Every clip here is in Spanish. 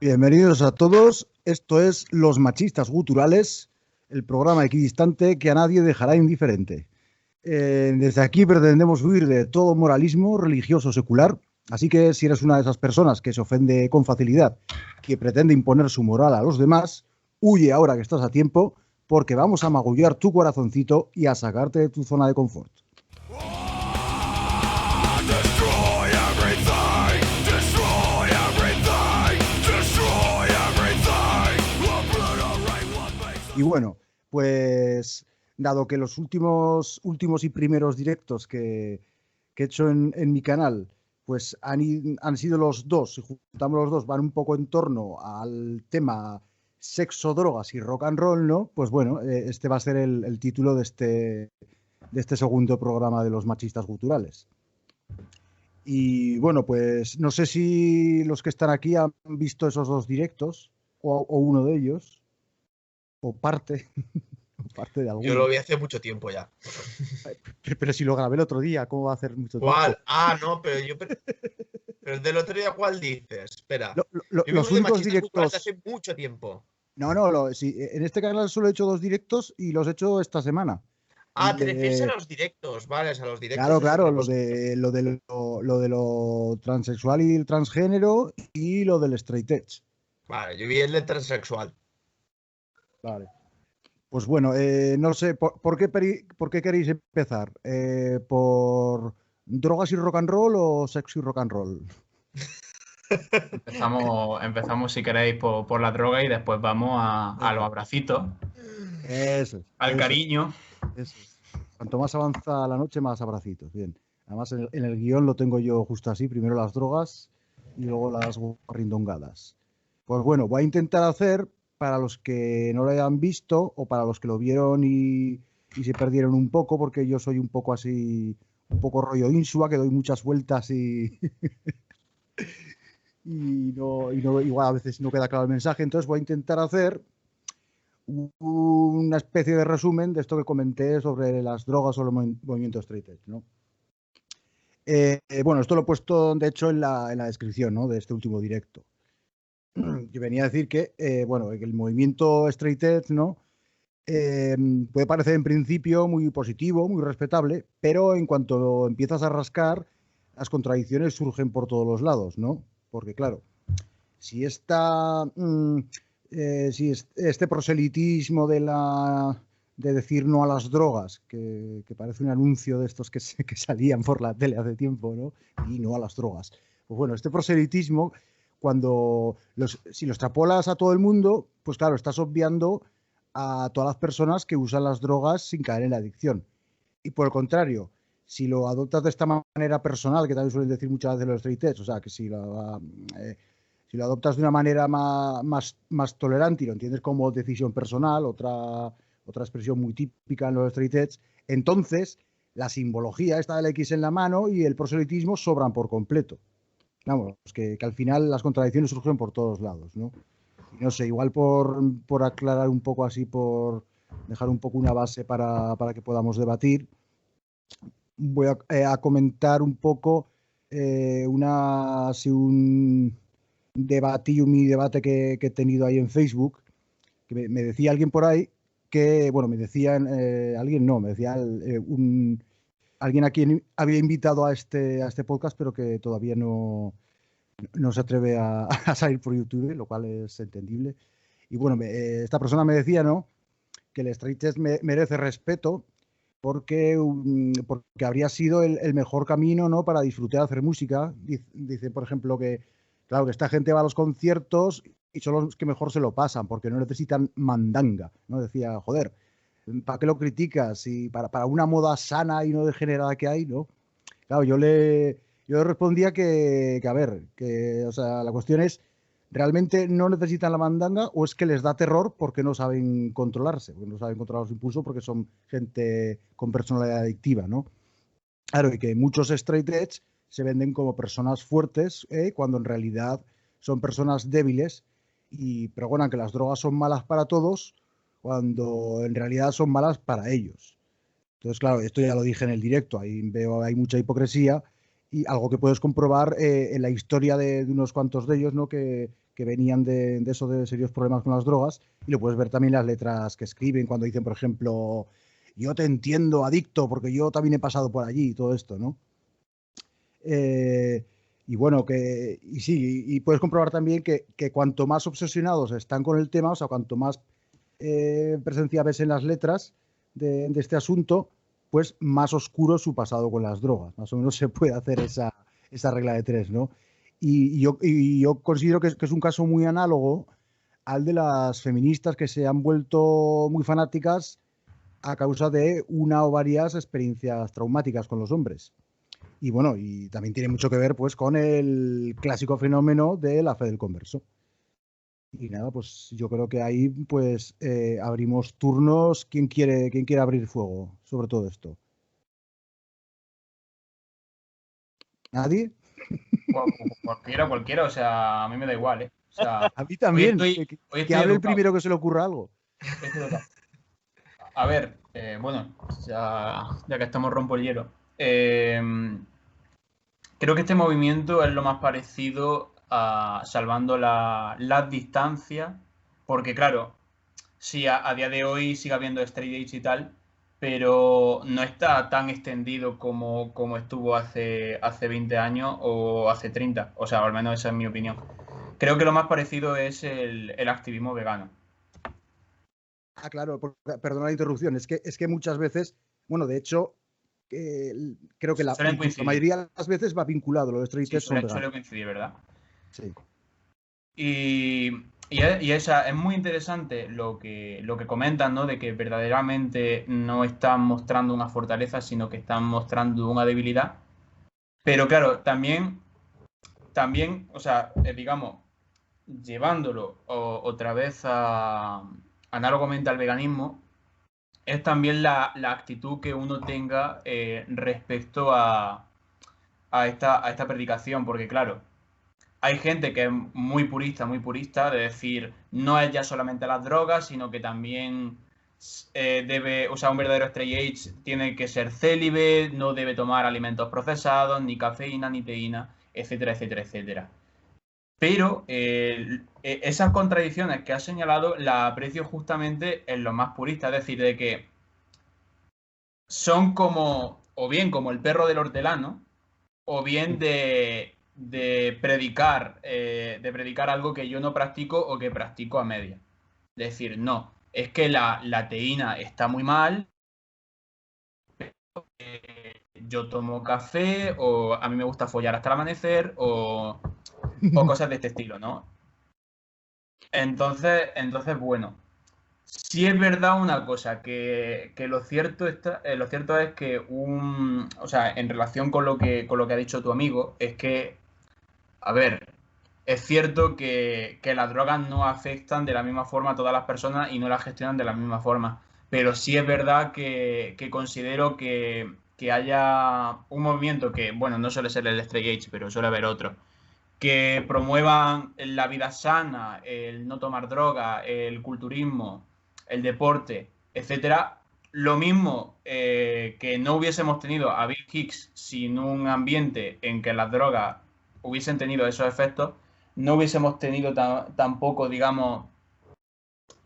Bienvenidos a todos. Esto es Los Machistas Guturales, el programa equidistante que a nadie dejará indiferente. Desde aquí pretendemos huir de todo moralismo religioso secular, así que si eres una de esas personas que se ofende con facilidad, que pretende imponer su moral a los demás, huye ahora que estás a tiempo, porque vamos a magullar tu corazoncito y a sacarte de tu zona de confort. Y bueno, pues dado que los últimos y primeros directos que he hecho en mi canal, pues han sido los dos, si juntamos los dos, van un poco en torno al tema sexo, drogas y rock and roll, ¿no? Pues bueno, este va a ser el título de este segundo programa de Los Machistas Guturales. Y bueno, pues no sé si los que están aquí han visto esos dos directos o uno de ellos, o parte, parte de Yo alguno. lo vi hace mucho tiempo ya. Pero si lo grabé el otro día, ¿cómo va a hacer mucho tiempo? ¿Cuál? Ah, no, pero el del otro día, ¿cuál dices? Espera. Yo vi Los uno de únicos Machistas Culturales directos. hace mucho tiempo. No, sí, en este canal solo he hecho dos directos y los he hecho esta semana. Ah, El te refieres a de, los directos, vale, a los directos claro, es claro, otra cosa. lo de lo transexual y el transgénero y lo del straight edge. Vale, yo vi el de transexual. Vale. Pues bueno, no sé, ¿por qué queréis empezar? ¿Por drogas y rock and roll o sexo y rock and roll? Empezamos si queréis por la droga y después vamos a los abracitos, al Eso cariño. es. Cuanto más avanza la noche, más abracitos. Bien. Además, en el guión lo tengo yo justo así. Primero las drogas y luego las guarrindongadas. Pues bueno, voy a intentar hacer, para los que no lo hayan visto o para los que lo vieron y se perdieron un poco, porque yo soy un poco así, un poco rollo insua, que doy muchas vueltas igual a veces no queda claro el mensaje. Entonces voy a intentar hacer una especie de resumen de esto que comenté sobre las drogas o los movimientos straight edge, ¿no? Bueno, esto lo he puesto, de hecho, en la descripción, ¿no?, de este último directo. Yo venía a decir que, bueno, que el movimiento straight edge, ¿no?, puede parecer en principio muy positivo, muy respetable, pero en cuanto empiezas a rascar, las contradicciones surgen por todos los lados, ¿no? Porque, claro, si este proselitismo de decir no a las drogas, que parece un anuncio de estos que salían por la tele hace tiempo, ¿no? Y no a las drogas. Pues bueno, este proselitismo, si lo extrapolas a todo el mundo, pues claro, estás obviando a todas las personas que usan las drogas sin caer en la adicción. Y por el contrario, si lo adoptas de esta manera personal, que también suelen decir muchas veces los straight edge, o sea, que si lo adoptas de una manera más tolerante y lo entiendes como decisión personal, otra expresión muy típica en los straight edge, entonces la simbología esta del X en la mano y el proselitismo sobran por completo. Vamos, que al final las contradicciones surgen por todos lados, ¿no? Y no sé, igual por aclarar un poco así, por dejar un poco una base para que podamos debatir, voy a comentar un poco un debate que he tenido ahí en Facebook, que me decía alguien por ahí que, bueno, me decían, alguien no, me decía alguien a quien había invitado a este podcast, pero que todavía no se atreve a salir por YouTube, lo cual es entendible. Y bueno, esta persona me decía, ¿no?, que el straight edge merece respeto porque habría sido el mejor camino, ¿no?, para disfrutar de hacer música. Dice, por ejemplo, que claro, que esta gente va a los conciertos y son los que mejor se lo pasan, porque no necesitan mandanga, ¿no? Decía, joder, ¿para qué lo criticas? Si para una moda sana y no degenerada que hay, ¿no? Claro, yo le respondía que, a ver, que, o sea, la cuestión es, ¿realmente no necesitan la mandanga o es que les da terror porque no saben controlarse, porque no saben controlar los impulsos porque son gente con personalidad adictiva, ¿no? Claro, y que muchos straight edge se venden como personas fuertes, cuando en realidad son personas débiles y pregonan que las drogas son malas para todos, cuando en realidad son malas para ellos. Entonces, claro, esto ya lo dije en el directo, ahí veo hay mucha hipocresía y algo que puedes comprobar en la historia de unos cuantos de ellos, ¿no?, que que venían de eso, de serios problemas con las drogas, y lo puedes ver también en las letras que escriben cuando dicen, por ejemplo, yo te entiendo, adicto, porque yo también he pasado por allí y todo esto, ¿no? Y bueno, y puedes comprobar también que cuanto más obsesionados están con el tema, o sea, cuanto más presencia ves en las letras de este asunto, pues más oscuro su pasado con las drogas. Más o menos se puede hacer esa regla de 3, ¿no? Y yo considero que es un caso muy análogo al de las feministas que se han vuelto muy fanáticas a causa de una o varias experiencias traumáticas con los hombres. Y bueno, y también tiene mucho que ver pues con el clásico fenómeno de la fe del converso. Y nada, pues yo creo que ahí pues abrimos turnos. ¿Quién quiere abrir fuego sobre todo esto? ¿Nadie? Cualquiera, o sea, a mí me da igual, ¿eh? O sea, a mí también, hoy que hable el primero que se le ocurra algo. A ver, bueno, ya que estamos rompo el hielo. Creo que este movimiento es lo más parecido a salvando las distancias, porque claro, sí, a día de hoy sigue habiendo straight edge y tal, pero no está tan extendido como estuvo hace 20 años o hace 30, o sea, al menos esa es mi opinión. Creo que lo más parecido es el activismo vegano. Ah, claro, perdona la interrupción, es que muchas veces, bueno, de hecho, creo que la mayoría de las veces va vinculado, los straight edge son veganos. Suele coincidir, ¿verdad? Sí. Y es muy interesante lo que comentan, ¿no? De que verdaderamente no están mostrando una fortaleza, sino que están mostrando una debilidad. Pero claro, también, o sea, digamos, llevándolo otra vez análogamente al veganismo, es también la actitud que uno tenga respecto a esta predicación, porque claro, hay gente que es muy purista, de decir, no es ya solamente las drogas, sino que también o sea, un verdadero straight edge tiene que ser célibe, no debe tomar alimentos procesados, ni cafeína, ni teína, etcétera, etcétera, etcétera. Pero esas contradicciones que has señalado las aprecio justamente en los más puristas, es decir, de que son o bien como el perro del hortelano, o bien de predicar algo que yo no practico o que practico a media. Es decir, no, es que la teína está muy mal, yo tomo café, o a mí me gusta follar hasta el amanecer, o cosas de este estilo, ¿no? Entonces, bueno, sí es verdad una cosa, que lo cierto es que o sea, en relación con lo que ha dicho tu amigo, es que, a ver, es cierto que las drogas no afectan de la misma forma a todas las personas y no las gestionan de la misma forma. Pero sí es verdad que considero que haya un movimiento que, bueno, no suele ser el straight edge, pero suele haber otro, que promuevan la vida sana, el no tomar droga, el culturismo, el deporte, etcétera. Lo mismo que no hubiésemos tenido a Bill Hicks sin un ambiente en que las drogas hubiesen tenido esos efectos, no hubiésemos tenido tampoco, digamos,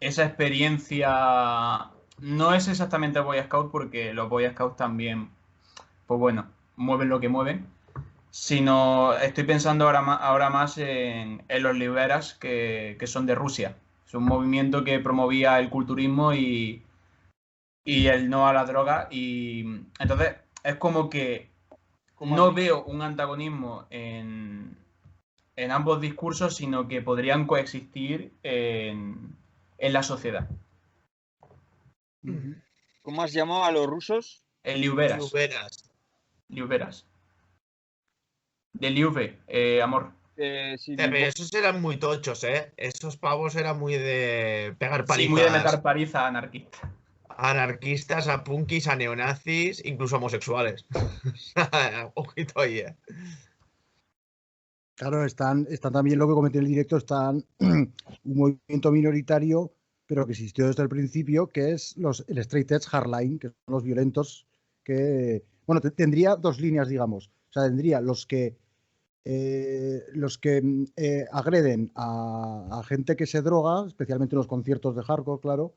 esa experiencia. No es exactamente Boy Scout, porque los Boy Scouts también, pues bueno, mueven lo que mueven, sino estoy pensando ahora más en los liberas que son de Rusia. Es un movimiento que promovía el culturismo y el no a la droga, y entonces es como que no veo un antagonismo en ambos discursos, sino que podrían coexistir en la sociedad. ¿Cómo has llamado a los rusos? El Liuberas. De Liuve, amor. Sí, Pero esos eran muy tochos, ¿eh? Esos pavos eran muy de pegar palizas. Sí, muy de meter paliza anarquista. Anarquistas, a punkis, a neonazis, incluso homosexuales. Ojito ahí, ¿eh? Claro, están también lo que comenté en el directo, están un movimiento minoritario, pero que existió desde el principio, que es el straight edge hardline, que son los violentos, que, bueno, tendría dos líneas, digamos. O sea, tendría los que los que agreden a gente que se droga, especialmente en los conciertos de hardcore, claro,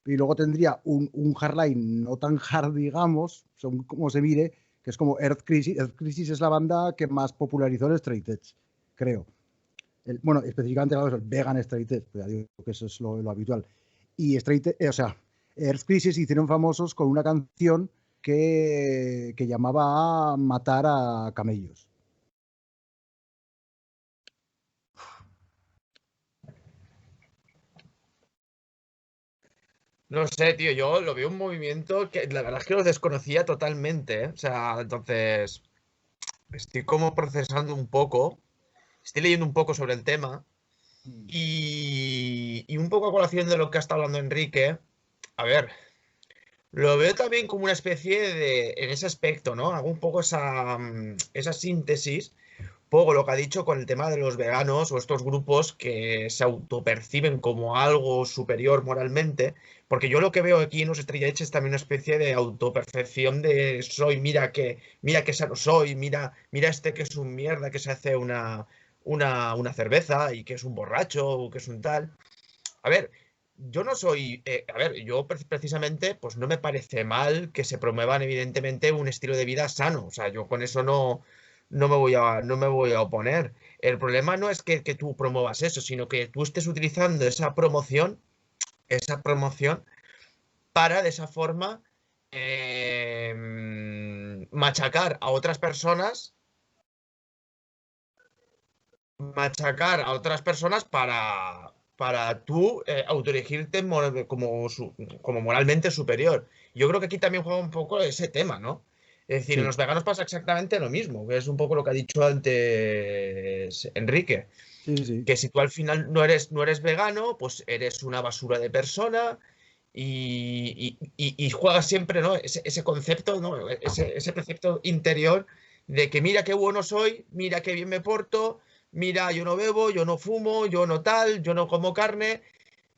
y luego tendría un hardline no tan hard, digamos, según como se mire, que es como Earth Crisis. Earth Crisis es la banda que más popularizó el straight edge, creo. Bueno, específicamente el vegan straight edge, pues ya digo que eso es lo habitual. Y Earth Crisis hicieron famosos con una canción que llamaba a matar a camellos. No sé, tío, yo lo veo un movimiento que la verdad es que lo desconocía totalmente, ¿eh? O sea, entonces estoy como procesando un poco, estoy leyendo un poco sobre el tema y un poco a colación de lo que ha estado hablando Enrique. A ver, lo veo también como una especie de, en ese aspecto, ¿no? Hago un poco esa síntesis, poco lo que ha dicho con el tema de los veganos o estos grupos que se autoperciben como algo superior moralmente, porque yo lo que veo aquí en los Estrella Edge es también una especie de autopercepción de soy, mira que sano soy, mira este que es un mierda, que se hace una cerveza y que es un borracho o que es un tal. A ver, yo no soy, a ver, yo precisamente, pues no me parece mal que se promuevan evidentemente un estilo de vida sano. O sea, yo con eso no me voy a oponer. El problema no es que tú promuevas eso, sino que tú estés utilizando esa promoción para de esa forma machacar a otras personas, para tú autoerigirte como moralmente superior. Yo creo que aquí también juega un poco ese tema, ¿no? Es decir, en Sí, los veganos pasa exactamente lo mismo, que es un poco lo que ha dicho antes Enrique, sí, sí. que si tú al final no eres vegano, pues eres una basura de persona y juegas siempre, ¿no? Ese concepto, ¿no? Ese precepto interior de que mira qué bueno soy, mira qué bien me porto, mira, yo no bebo, yo no fumo, yo no tal, yo no como carne.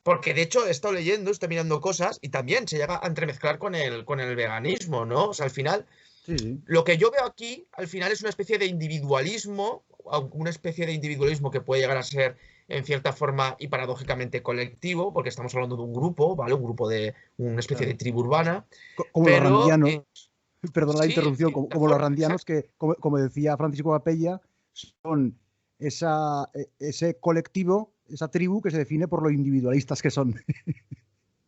Porque de hecho he estado leyendo, estoy mirando cosas y también se llega a entremezclar con el veganismo, ¿no? O sea, al final, Sí, sí. lo que yo veo aquí, al final, es una especie de individualismo, una especie de individualismo que puede llegar a ser, en cierta forma y paradójicamente, colectivo, porque estamos hablando de un grupo, ¿vale? Un grupo de una especie de Claro. tribu urbana, Como los pero randianos, perdón la sí, en interrupción, cierta como los forma, randianos que, como decía Francisco Capella, son ese colectivo, esa tribu que se define por lo individualistas que son.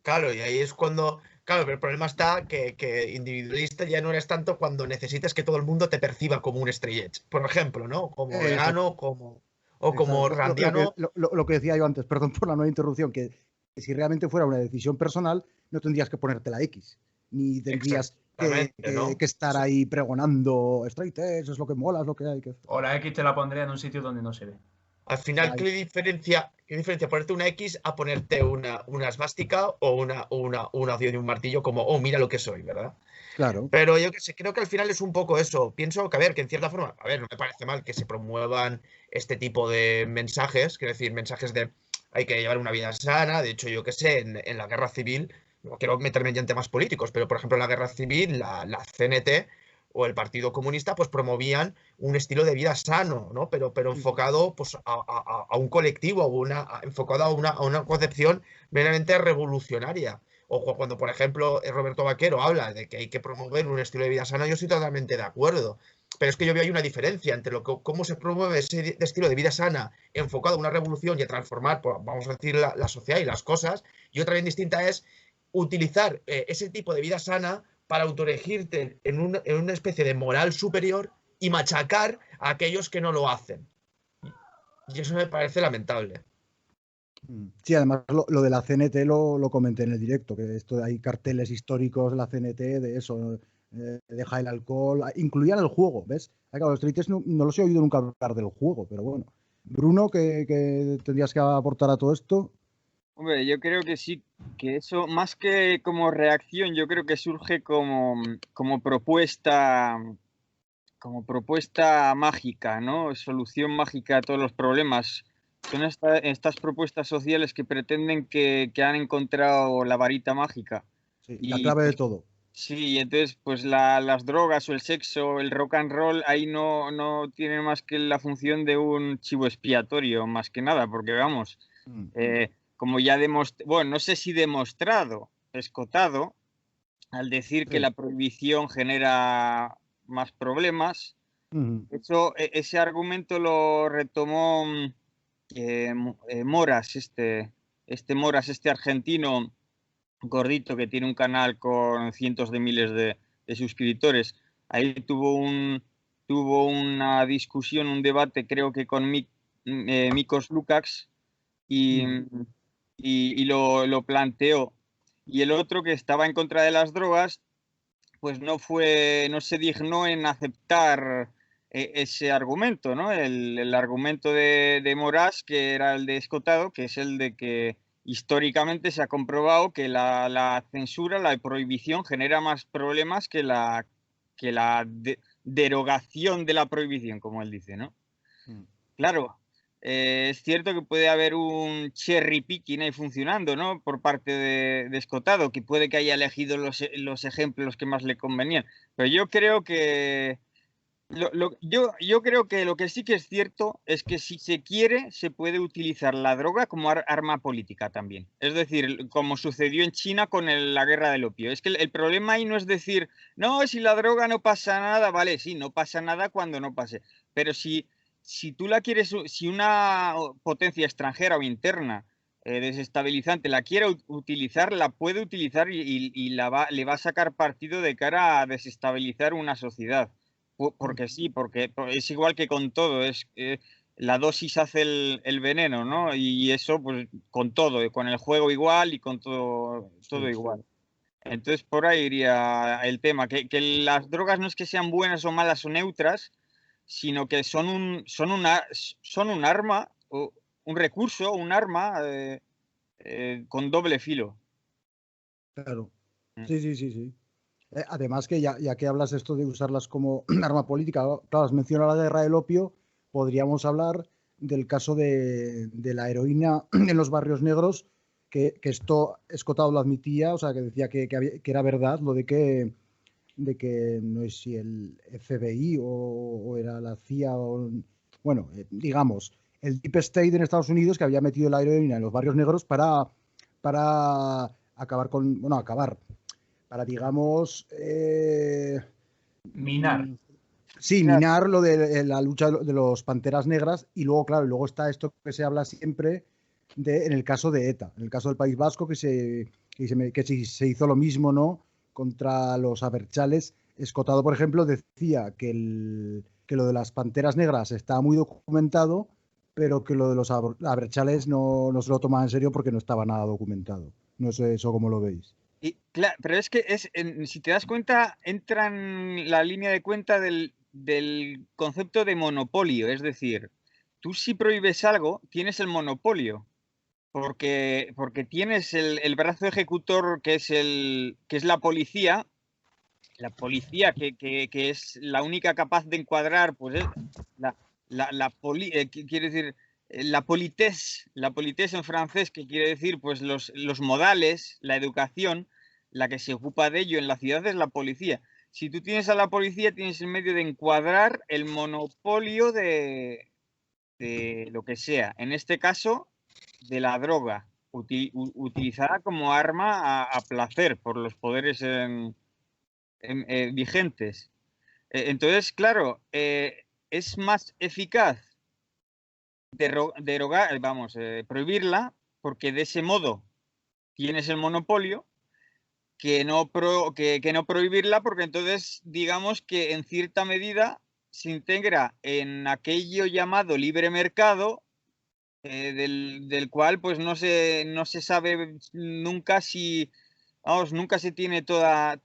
claro, y ahí es cuando, claro, pero el problema está que individualista ya no eres tanto cuando necesitas que todo el mundo te perciba como un straight edge, por ejemplo, ¿no? Como Exacto, vegano, o exacto. como randiano. Lo que decía yo antes, perdón por la nueva interrupción, que si realmente fuera una decisión personal, no tendrías que ponerte la X, ni tendrías Exactamente, ¿no? que estar ahí pregonando straight edge, es lo que mola, es lo que hay que hacer. O la X te la pondría en un sitio donde no se ve. Al final, Ahí. qué diferencia ponerte una X a ponerte una esvástica o una opción de un martillo como, oh, mira lo que soy, ¿verdad? Claro. Pero yo que sé, creo que al final es un poco eso. Pienso que, a ver, que en cierta forma, a ver, no me parece mal que se promuevan este tipo de mensajes, quiero decir, mensajes de hay que llevar una vida sana. De hecho, yo que sé, en la guerra civil, no quiero meterme ya en temas políticos, pero por ejemplo, en la guerra civil, la CNT o el Partido Comunista, pues promovían un estilo de vida sano, ¿no? Pero enfocado pues, a un colectivo, enfocado a una concepción meramente revolucionaria. O cuando, por ejemplo, Roberto Vaquero habla de que hay que promover un estilo de vida sano, yo estoy totalmente de acuerdo. Pero es que yo veo ahí una diferencia entre cómo se promueve ese estilo de vida sana enfocado a una revolución y a transformar, pues, vamos a decir, la sociedad y las cosas. Y otra bien distinta es utilizar ese tipo de vida sana para autoerigirte en una especie de moral superior y machacar a aquellos que no lo hacen. Y eso me parece lamentable. Sí, además lo de la CNT lo comenté en el directo, que esto hay carteles históricos de la CNT de eso, deja el alcohol, incluían el juego, ¿ves? Claro, los Trites no los he oído nunca hablar del juego, pero bueno. Bruno, que tendrías que aportar a todo esto. Hombre, yo creo que sí, que eso, más que como reacción, yo creo que surge como propuesta mágica, ¿no? Solución mágica a todos los problemas. Son estas propuestas sociales que pretenden que han encontrado la varita mágica. Sí, la Y clave de pues, todo. Sí, entonces pues las drogas o el sexo, el rock and roll, ahí no tiene más que la función de un chivo expiatorio, más que nada, porque vamos, Mm, como ya bueno, no sé si demostrado, escotado, al decir que sí. la prohibición genera más problemas. Ujú, Eso, ese argumento lo retomó Moras, Moras, este argentino gordito que tiene un canal con cientos de miles de suscriptores. Ahí tuvo una discusión, un debate, creo que con Mikos Lukács, y, ujú, y lo planteó. Y el otro, que estaba en contra de las drogas, pues no se dignó en aceptar ese argumento, ¿no? El argumento de Moras, que era el de Escotado, que es el de que históricamente se ha comprobado que la censura, la prohibición genera más problemas que la derogación de la prohibición, como él dice, ¿no? mm. Claro, es cierto que puede haber un cherry picking ahí funcionando, ¿no? Por parte de Escotado, que puede que haya elegido los ejemplos que más le convenían. Pero yo creo que yo creo que lo que sí que es cierto es que si se quiere, se puede utilizar la droga como arma política también. Es decir, como sucedió en China con la guerra del opio. Es que el problema ahí no es decir, no, si la droga no pasa nada, vale, sí, no pasa nada cuando no pase. Pero si tú la quieres, si una potencia extranjera o interna desestabilizante la quiere utilizar, la puede utilizar y le va a sacar partido de cara a desestabilizar una sociedad. Porque sí, porque es igual que con todo, la dosis hace el veneno, ¿no? Y eso, pues, con todo, con el juego igual y con todo Sí. igual. Entonces, por ahí iría el tema, que las drogas no es que sean buenas o malas o neutras, sino que son un arma, o un recurso, un arma con doble filo. Claro. Mm. Sí, sí, sí, sí. Además que ya que hablas esto de usarlas como arma política, claro, has mencionado la guerra del opio, podríamos hablar del caso de la heroína en los barrios negros, que esto Escotado lo admitía, o sea, que decía que era verdad lo de que no es si el FBI o era la CIA, bueno, digamos, el Deep State en Estados Unidos que había metido la heroína en los barrios negros para acabar con, bueno, para, digamos, Minar. sí, Claro, minar lo de la lucha de los Panteras Negras y luego, claro, luego está esto que se habla siempre en el caso de ETA, en el caso del País Vasco, que se hizo lo mismo, ¿no? Contra los abertzales. Escotado, por ejemplo, decía que lo de las Panteras Negras está muy documentado, pero que lo de los abertzales no se lo tomaba en serio porque no estaba nada documentado. No sé eso cómo lo veis. pero es que si te das cuenta, entra en la línea de cuenta del concepto de monopolio. Es decir, tú si prohíbes algo, tienes el monopolio, porque tienes el brazo ejecutor que es la policía que es la única capaz de encuadrar, pues la, quiere decir, la politesse en francés, que quiere decir pues los modales, la educación, la que se ocupa de ello en la ciudad es la policía. Si tú tienes a la policía, tienes el medio de encuadrar el monopolio de lo que sea. En este caso, de la droga, utilizada como arma a placer por los poderes vigentes. Entonces, claro, es más eficaz derogar, vamos, prohibirla, porque de ese modo tienes el monopolio, que no prohibirla, porque entonces digamos que en cierta medida se integra en aquello llamado libre mercado, del cual pues no se sabe nunca si, vamos, nunca se tiene todo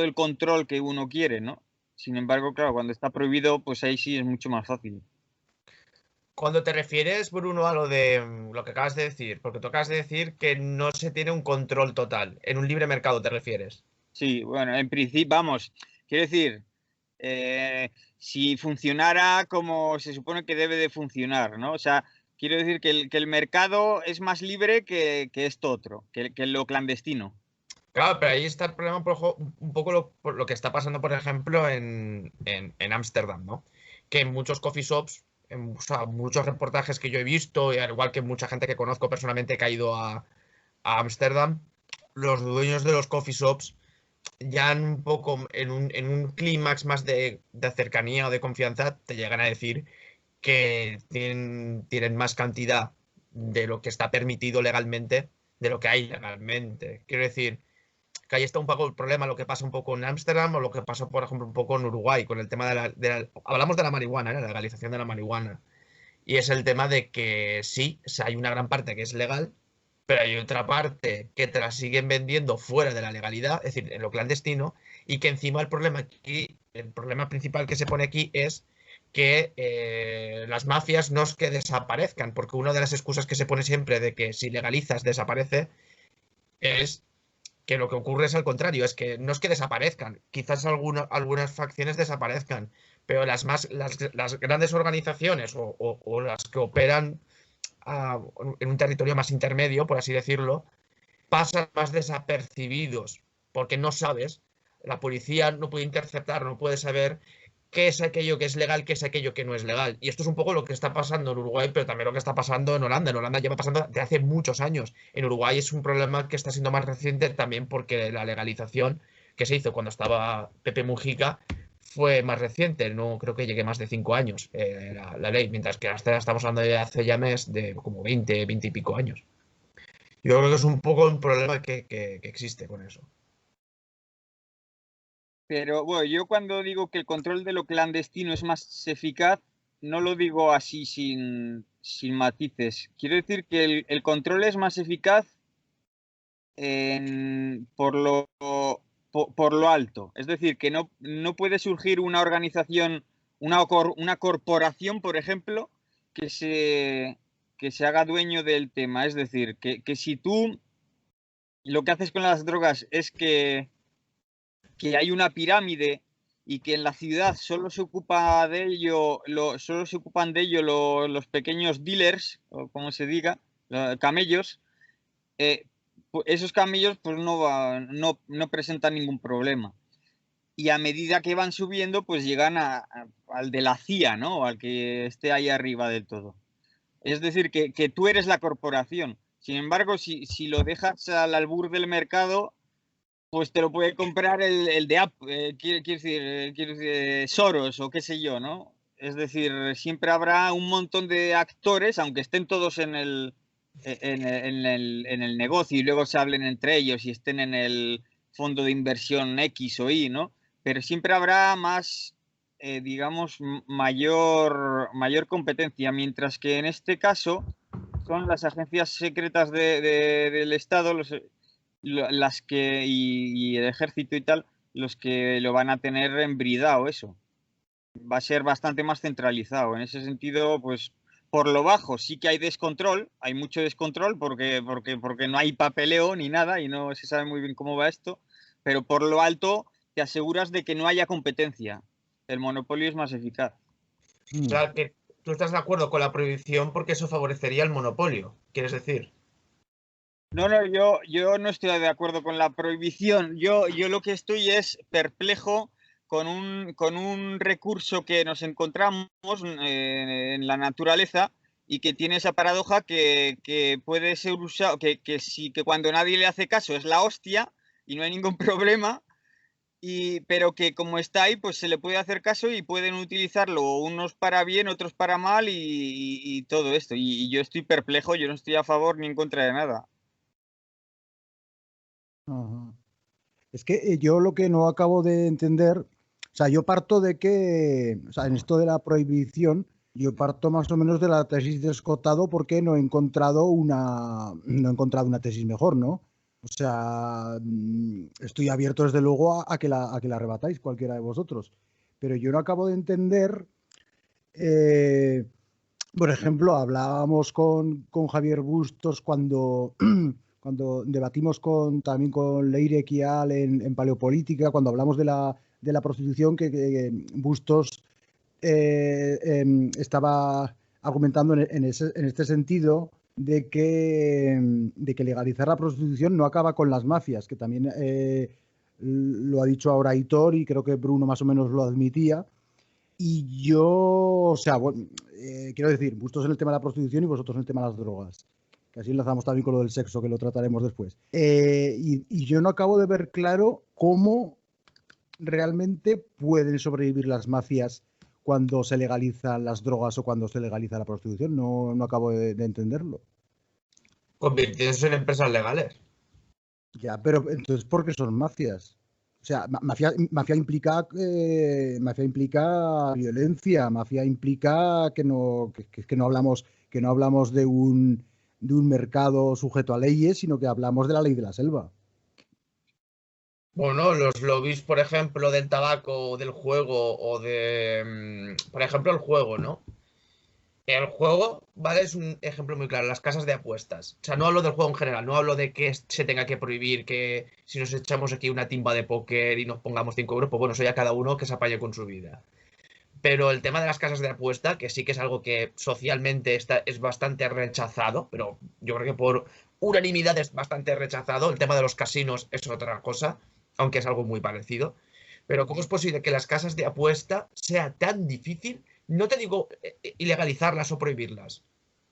el control que uno quiere, ¿no? Sin embargo, claro, cuando está prohibido, pues ahí sí es mucho más fácil. Cuando te refieres, Bruno, a lo de lo que acabas de decir, porque tú acabas de decir que no se tiene un control total. En un libre mercado te refieres. Sí, bueno, en principio, vamos, quiero decir, si funcionara como se supone que debe de funcionar, ¿no? O sea, quiero decir que el mercado es más libre que esto otro, que lo clandestino. Claro, pero ahí está el problema un poco por lo que está pasando, por ejemplo, en Ámsterdam, ¿no? Que en muchos coffee shops, o sea, muchos reportajes que yo he visto, y al igual que mucha gente que conozco personalmente que ha ido a Ámsterdam, los dueños de los coffee shops ya un poco en un clímax más de cercanía o de confianza te llegan a decir que tienen más cantidad de lo que está permitido legalmente de lo que hay legalmente. Quiero decir que ahí está un poco el problema, lo que pasa un poco en Ámsterdam o lo que pasó, por ejemplo, un poco en Uruguay con el tema hablamos de la marihuana, la legalización de la marihuana. Y es el tema de que sí, o sea, hay una gran parte que es legal, pero hay otra parte que te la siguen vendiendo fuera de la legalidad, es decir, en lo clandestino, y que encima el problema principal que se pone aquí es que las mafias no es que desaparezcan, porque una de las excusas que se pone siempre de que si legalizas desaparece es que lo que ocurre es al contrario, es que no es que desaparezcan, quizás algunas facciones desaparezcan, pero las grandes organizaciones o las que operan en un territorio más intermedio, por así decirlo, pasan más desapercibidos, porque no sabes, la policía no puede interceptar, no puede saber qué es aquello que es legal, qué es aquello que no es legal. Y esto es un poco lo que está pasando en Uruguay, pero también lo que está pasando en Holanda. En Holanda lleva pasando de hace muchos años. En Uruguay es un problema que está siendo más reciente también porque la legalización que se hizo cuando estaba Pepe Mujica fue más reciente, no creo que llegue más de 5 años la ley, mientras que hasta estamos hablando de hace ya mes de como 20 y pico años. Yo creo que es un poco un problema que existe con eso. Pero bueno, yo cuando digo que el control de lo clandestino es más eficaz, no lo digo así sin matices. Quiero decir que el control es más eficaz por lo alto. Es decir, que no puede surgir una organización, una corporación, por ejemplo, que se haga dueño del tema. Es decir, que si tú lo que haces con las drogas es que hay una pirámide y que en la ciudad solo se ocupa de ello, solo se ocupan de ello los pequeños dealers, o como se diga, camellos, esos camellos pues no presentan ningún problema. Y a medida que van subiendo, pues llegan al de la CIA, ¿no? Al que esté ahí arriba del todo. Es decir, que tú eres la corporación. Sin embargo, si lo dejas al albur del mercado, pues te lo puede comprar el de Apple, quiero decir, Soros o qué sé yo, ¿no? Es decir, siempre habrá un montón de actores, aunque estén todos en el negocio y luego se hablen entre ellos y estén en el fondo de inversión X o Y, ¿no? Pero siempre habrá más, digamos, mayor competencia, mientras que en este caso son las agencias secretas del Estado, las que y el ejército y tal, los que lo van a tener embridado eso. Va a ser bastante más centralizado. En ese sentido, pues por lo bajo sí que hay descontrol, hay mucho descontrol porque no hay papeleo ni nada y no se sabe muy bien cómo va esto, pero por lo alto te aseguras de que no haya competencia. El monopolio es más eficaz. O sea, que tú estás de acuerdo con la prohibición porque eso favorecería el monopolio, ¿quieres decir? No, yo no estoy de acuerdo con la prohibición. Yo lo que estoy es perplejo con un recurso que nos encontramos en la naturaleza y que tiene esa paradoja que puede ser usado, que cuando nadie le hace caso es la hostia y no hay ningún problema, pero que como está ahí, pues se le puede hacer caso y pueden utilizarlo unos para bien, otros para mal y todo esto. Y yo estoy perplejo, yo no estoy a favor ni en contra de nada. Ajá. Es que yo lo que no acabo de entender, o sea, yo parto de que, o sea, en esto de la prohibición, yo parto más o menos de la tesis de Escotado porque no he encontrado una tesis mejor, ¿no? O sea, estoy abierto desde luego a que la rebatáis cualquiera de vosotros, pero yo no acabo de entender, por ejemplo, hablábamos con Javier Bustos cuando debatimos también con Leire Kial en Paleopolítica, cuando hablamos de la prostitución, que Bustos estaba argumentando en este sentido, de que legalizar la prostitución no acaba con las mafias, que también lo ha dicho ahora Aitor y creo que Bruno más o menos lo admitía. Y yo, o sea, bueno, quiero decir, vosotros en el tema de la prostitución y vosotros en el tema de las drogas, que así enlazamos también con lo del sexo, que lo trataremos después. Y yo no acabo de ver claro cómo realmente pueden sobrevivir las mafias cuando se legalizan las drogas o cuando se legaliza la prostitución. No acabo de entenderlo. Convirtiéndose en empresas legales. Ya, pero entonces, ¿por qué son mafias? O sea, mafia implica violencia, mafia implica que no hablamos de un mercado sujeto a leyes, sino que hablamos de la ley de la selva. Bueno, los lobbies, por ejemplo, del tabaco o del juego o de, por ejemplo, el juego, ¿no? El juego, ¿vale? Es un ejemplo muy claro, las casas de apuestas. O sea, no hablo del juego en general, no hablo de que se tenga que prohibir, que si nos echamos aquí una timba de póker y nos pongamos 5 euros, pues bueno, eso ya cada uno que se apañe con su vida. Pero el tema de las casas de apuesta, que sí que es algo que socialmente es bastante rechazado, pero yo creo que por unanimidad es bastante rechazado. El tema de los casinos es otra cosa, aunque es algo muy parecido. Pero ¿cómo es posible que las casas de apuesta sea tan difícil? No te digo ilegalizarlas o prohibirlas.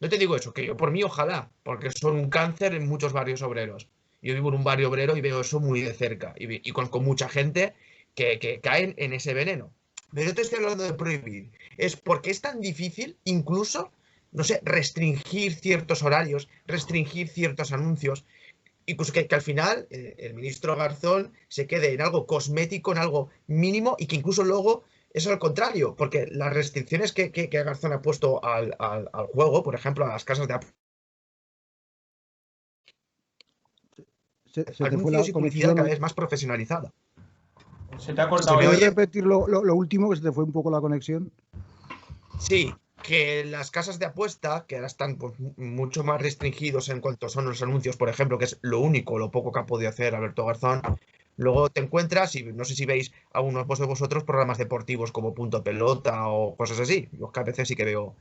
No te digo eso, que yo por mí ojalá, porque son un cáncer en muchos barrios obreros. Yo vivo en un barrio obrero y veo eso muy de cerca. Y conozco mucha gente que caen en ese veneno. Pero yo te estoy hablando de prohibir. Es porque es tan difícil, incluso, no sé, restringir ciertos horarios, restringir ciertos anuncios. Incluso que al final el ministro Garzón se quede en algo cosmético, en algo mínimo, y que incluso luego es al contrario, porque las restricciones que Garzón ha puesto al juego, por ejemplo, a las casas de anuncios y publicidad cada vez más profesionalizada. Se te ha cortado. ¿Puedes repetir lo último, que se te fue un poco la conexión? Sí, que las casas de apuesta, que ahora están pues, mucho más restringidos en cuanto son los anuncios, por ejemplo, que es lo único, lo poco que ha podido hacer Alberto Garzón, luego te encuentras, y no sé si veis a unos de vosotros programas deportivos como Punto Pelota o cosas así. Yo que a veces sí que veo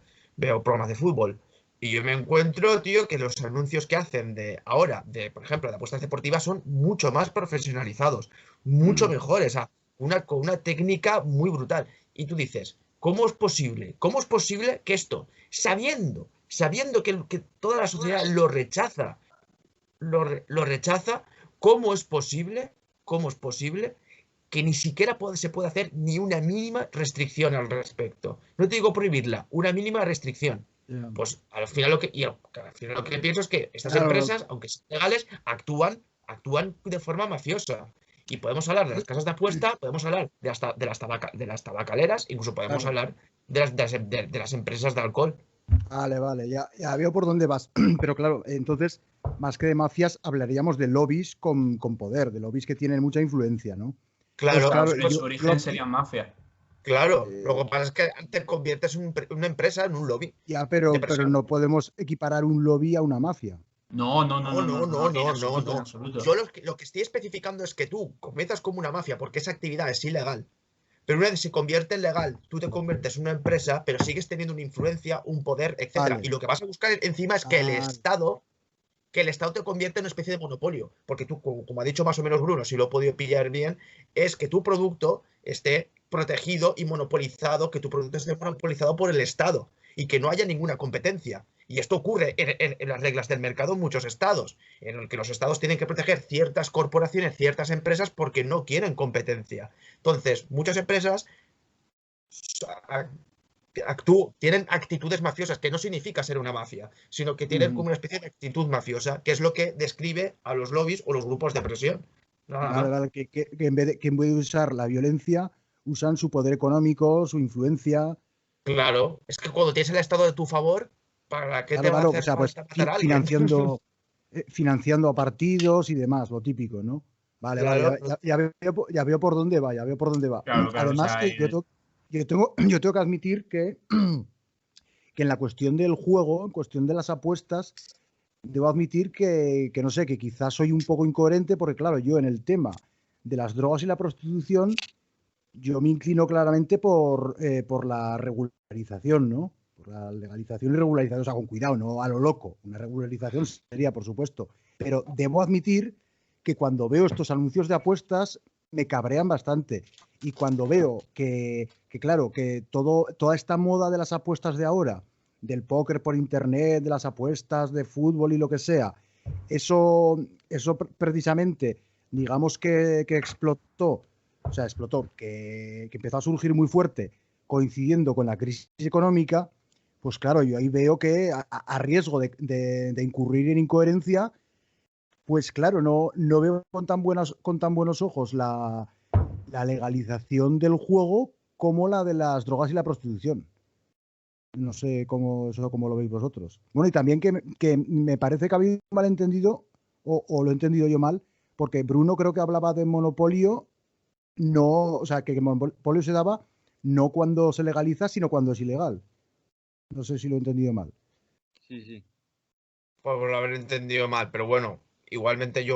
programas de fútbol. Y yo me encuentro, tío, que los anuncios que hacen de ahora, por ejemplo, de apuestas deportivas, son mucho más profesionalizados, mucho mejores, con una técnica muy brutal. Y tú dices, ¿cómo es posible? ¿Cómo es posible que esto, sabiendo que toda la sociedad lo rechaza, ¿cómo es posible que ni siquiera se puede hacer ni una mínima restricción al respecto? No te digo prohibirla, una mínima restricción. Pues al final lo que pienso es que estas empresas, aunque sean legales, actúan de forma mafiosa. Y podemos hablar de las casas de apuesta, podemos hablar de las tabacaleras, incluso podemos hablar de las empresas de alcohol. Vale, ya veo por dónde vas. Pero claro, entonces, más que de mafias, hablaríamos de lobbies con poder, de lobbies que tienen mucha influencia, ¿no? Claro, pues claro, su origen sería mafia. Claro, lo que pasa es que te conviertes en una empresa, en un lobby. Ya, pero no podemos equiparar un lobby a una mafia. No. Yo lo que estoy especificando es que tú comienzas como una mafia porque esa actividad es ilegal. Pero una vez se convierte en legal, tú te conviertes en una empresa, pero sigues teniendo una influencia, un poder, etc. Vale. Y lo que vas a buscar encima es que el Estado te convierte en una especie de monopolio. Porque tú, como ha dicho más o menos Bruno, si lo he podido pillar bien, es que tu producto esté protegido y monopolizado, que tu producto esté monopolizado por el Estado y que no haya ninguna competencia. Y esto ocurre en las reglas del mercado en muchos estados, en el que los estados tienen que proteger ciertas corporaciones, ciertas empresas, porque no quieren competencia. Entonces, muchas empresas tienen actitudes mafiosas, que no significa ser una mafia, sino que tienen como una especie de actitud mafiosa, que es lo que describe a los lobbies o los grupos de presión. Vale, que en vez de usar la violencia, usan su poder económico, su influencia. Claro, es que cuando tienes el Estado de tu favor, ¿para qué te va a hacer falta matar a alguien? Financiando a partidos y demás, lo típico, ¿no? Vale, claro. Ya veo por dónde va, Claro, además, o sea, yo tengo que admitir que en la cuestión del juego, en cuestión de las apuestas, debo admitir que no sé, que quizás soy un poco incoherente, porque claro, yo en el tema de las drogas y la prostitución, yo me inclino claramente por la regularización, ¿no? Por la legalización y regularización, o sea, con cuidado, no a lo loco. Una regularización sería, por supuesto. Pero debo admitir que cuando veo estos anuncios de apuestas me cabrean bastante. Y cuando veo claro, que toda esta moda de las apuestas de ahora, del póker por internet, de las apuestas de fútbol y lo que sea, eso precisamente, digamos que explotó, que empezó a surgir muy fuerte coincidiendo con la crisis económica, pues claro, yo ahí veo que a riesgo de incurrir en incoherencia, pues claro, no veo con tan buenos ojos la legalización del juego como la de las drogas y la prostitución. No sé cómo lo veis vosotros. Bueno, y también que me parece que ha habido un malentendido, o lo he entendido yo mal, porque Bruno creo que hablaba de monopolio, no, o sea, que el monopolio se daba no cuando se legaliza, sino cuando es ilegal. No sé si lo he entendido mal. Sí, sí. Por haber entendido mal, pero bueno, igualmente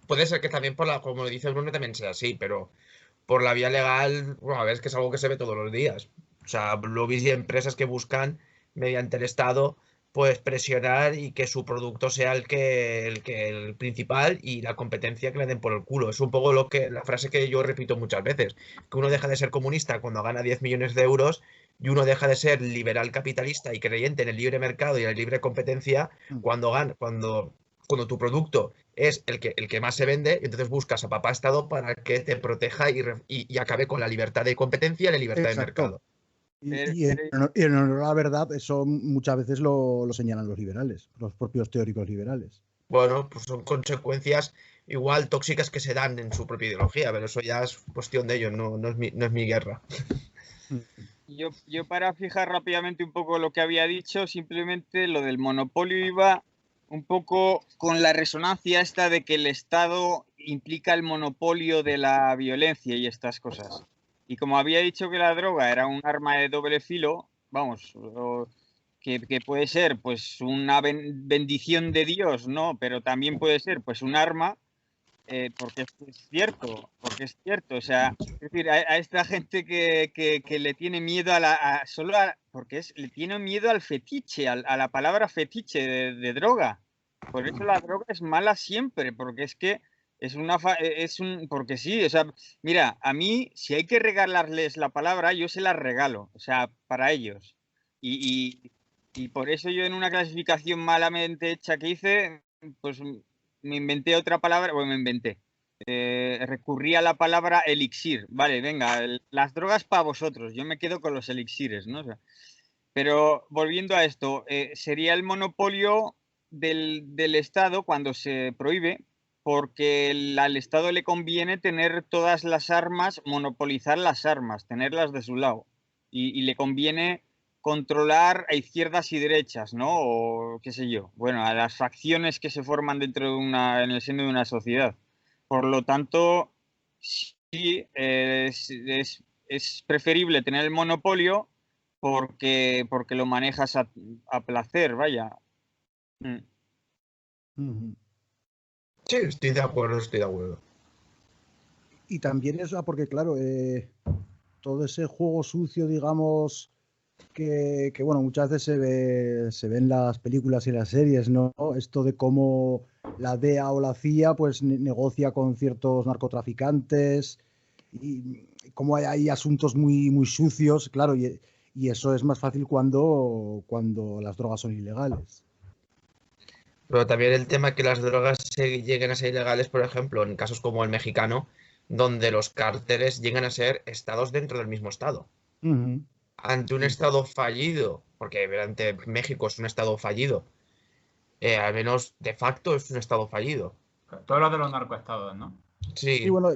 puede ser que también como dices Bruno, también sea así, pero por la vía legal, bueno, a ver, es que es algo que se ve todos los días. O sea, lobbies y empresas que buscan, mediante el Estado, pues presionar y que su producto sea el principal y la competencia que le den por el culo. Es un poco la frase que yo repito muchas veces, que uno deja de ser comunista cuando gana 10 millones de euros y uno deja de ser liberal capitalista y creyente en el libre mercado y en la libre competencia cuando tu producto es el que más se vende, y entonces buscas a papá Estado para que te proteja y acabe con la libertad de competencia y la libertad de mercado. Y en honor a la verdad, eso muchas veces lo señalan los liberales, los propios teóricos liberales. Bueno, pues son consecuencias igual tóxicas que se dan en su propia ideología, pero eso ya es cuestión de ellos, no es mi guerra. Yo para fijar rápidamente un poco lo que había dicho, simplemente lo del monopolio iba un poco con la resonancia esta de que el Estado implica el monopolio de la violencia y estas cosas. Y como había dicho que la droga era un arma de doble filo, vamos, que puede ser pues una bendición de Dios, ¿no? Pero también puede ser pues un arma, porque es cierto, o sea, es decir, a esta gente que le tiene miedo le tiene miedo al fetiche, a la palabra fetiche de droga. Por eso la droga es mala siempre, porque es que porque sí, o sea, mira, a mí si hay que regalarles la palabra, yo se la regalo, o sea, para ellos. Y por eso yo en una clasificación malamente hecha que hice, pues me inventé otra palabra, recurrí a la palabra elixir. Vale, venga, las drogas para vosotros, yo me quedo con los elixires, ¿no? O sea, pero volviendo a esto, sería el monopolio del Estado cuando se prohíbe, porque al Estado le conviene tener todas las armas, monopolizar las armas, tenerlas de su lado. Y le conviene controlar a izquierdas y derechas, ¿no? O qué sé yo. Bueno, a las facciones que se forman en el seno de una sociedad. Por lo tanto, sí, es preferible tener el monopolio porque lo manejas a placer, vaya. Sí, estoy de acuerdo. Y también eso, porque claro, todo ese juego sucio, digamos, que bueno, muchas veces se ve en las películas y las series, ¿no? Esto de cómo la DEA o la CIA pues negocia con ciertos narcotraficantes y cómo hay asuntos muy, muy sucios, claro, y eso es más fácil cuando las drogas son ilegales. Pero también el tema que las drogas lleguen a ser ilegales, por ejemplo, en casos como el mexicano, donde los cárteles llegan a ser estados dentro del mismo estado. Ante un estado fallido, porque ante México es un estado fallido, al menos de facto es un estado fallido. Todo lo de los narcoestados, ¿no? Sí, bueno,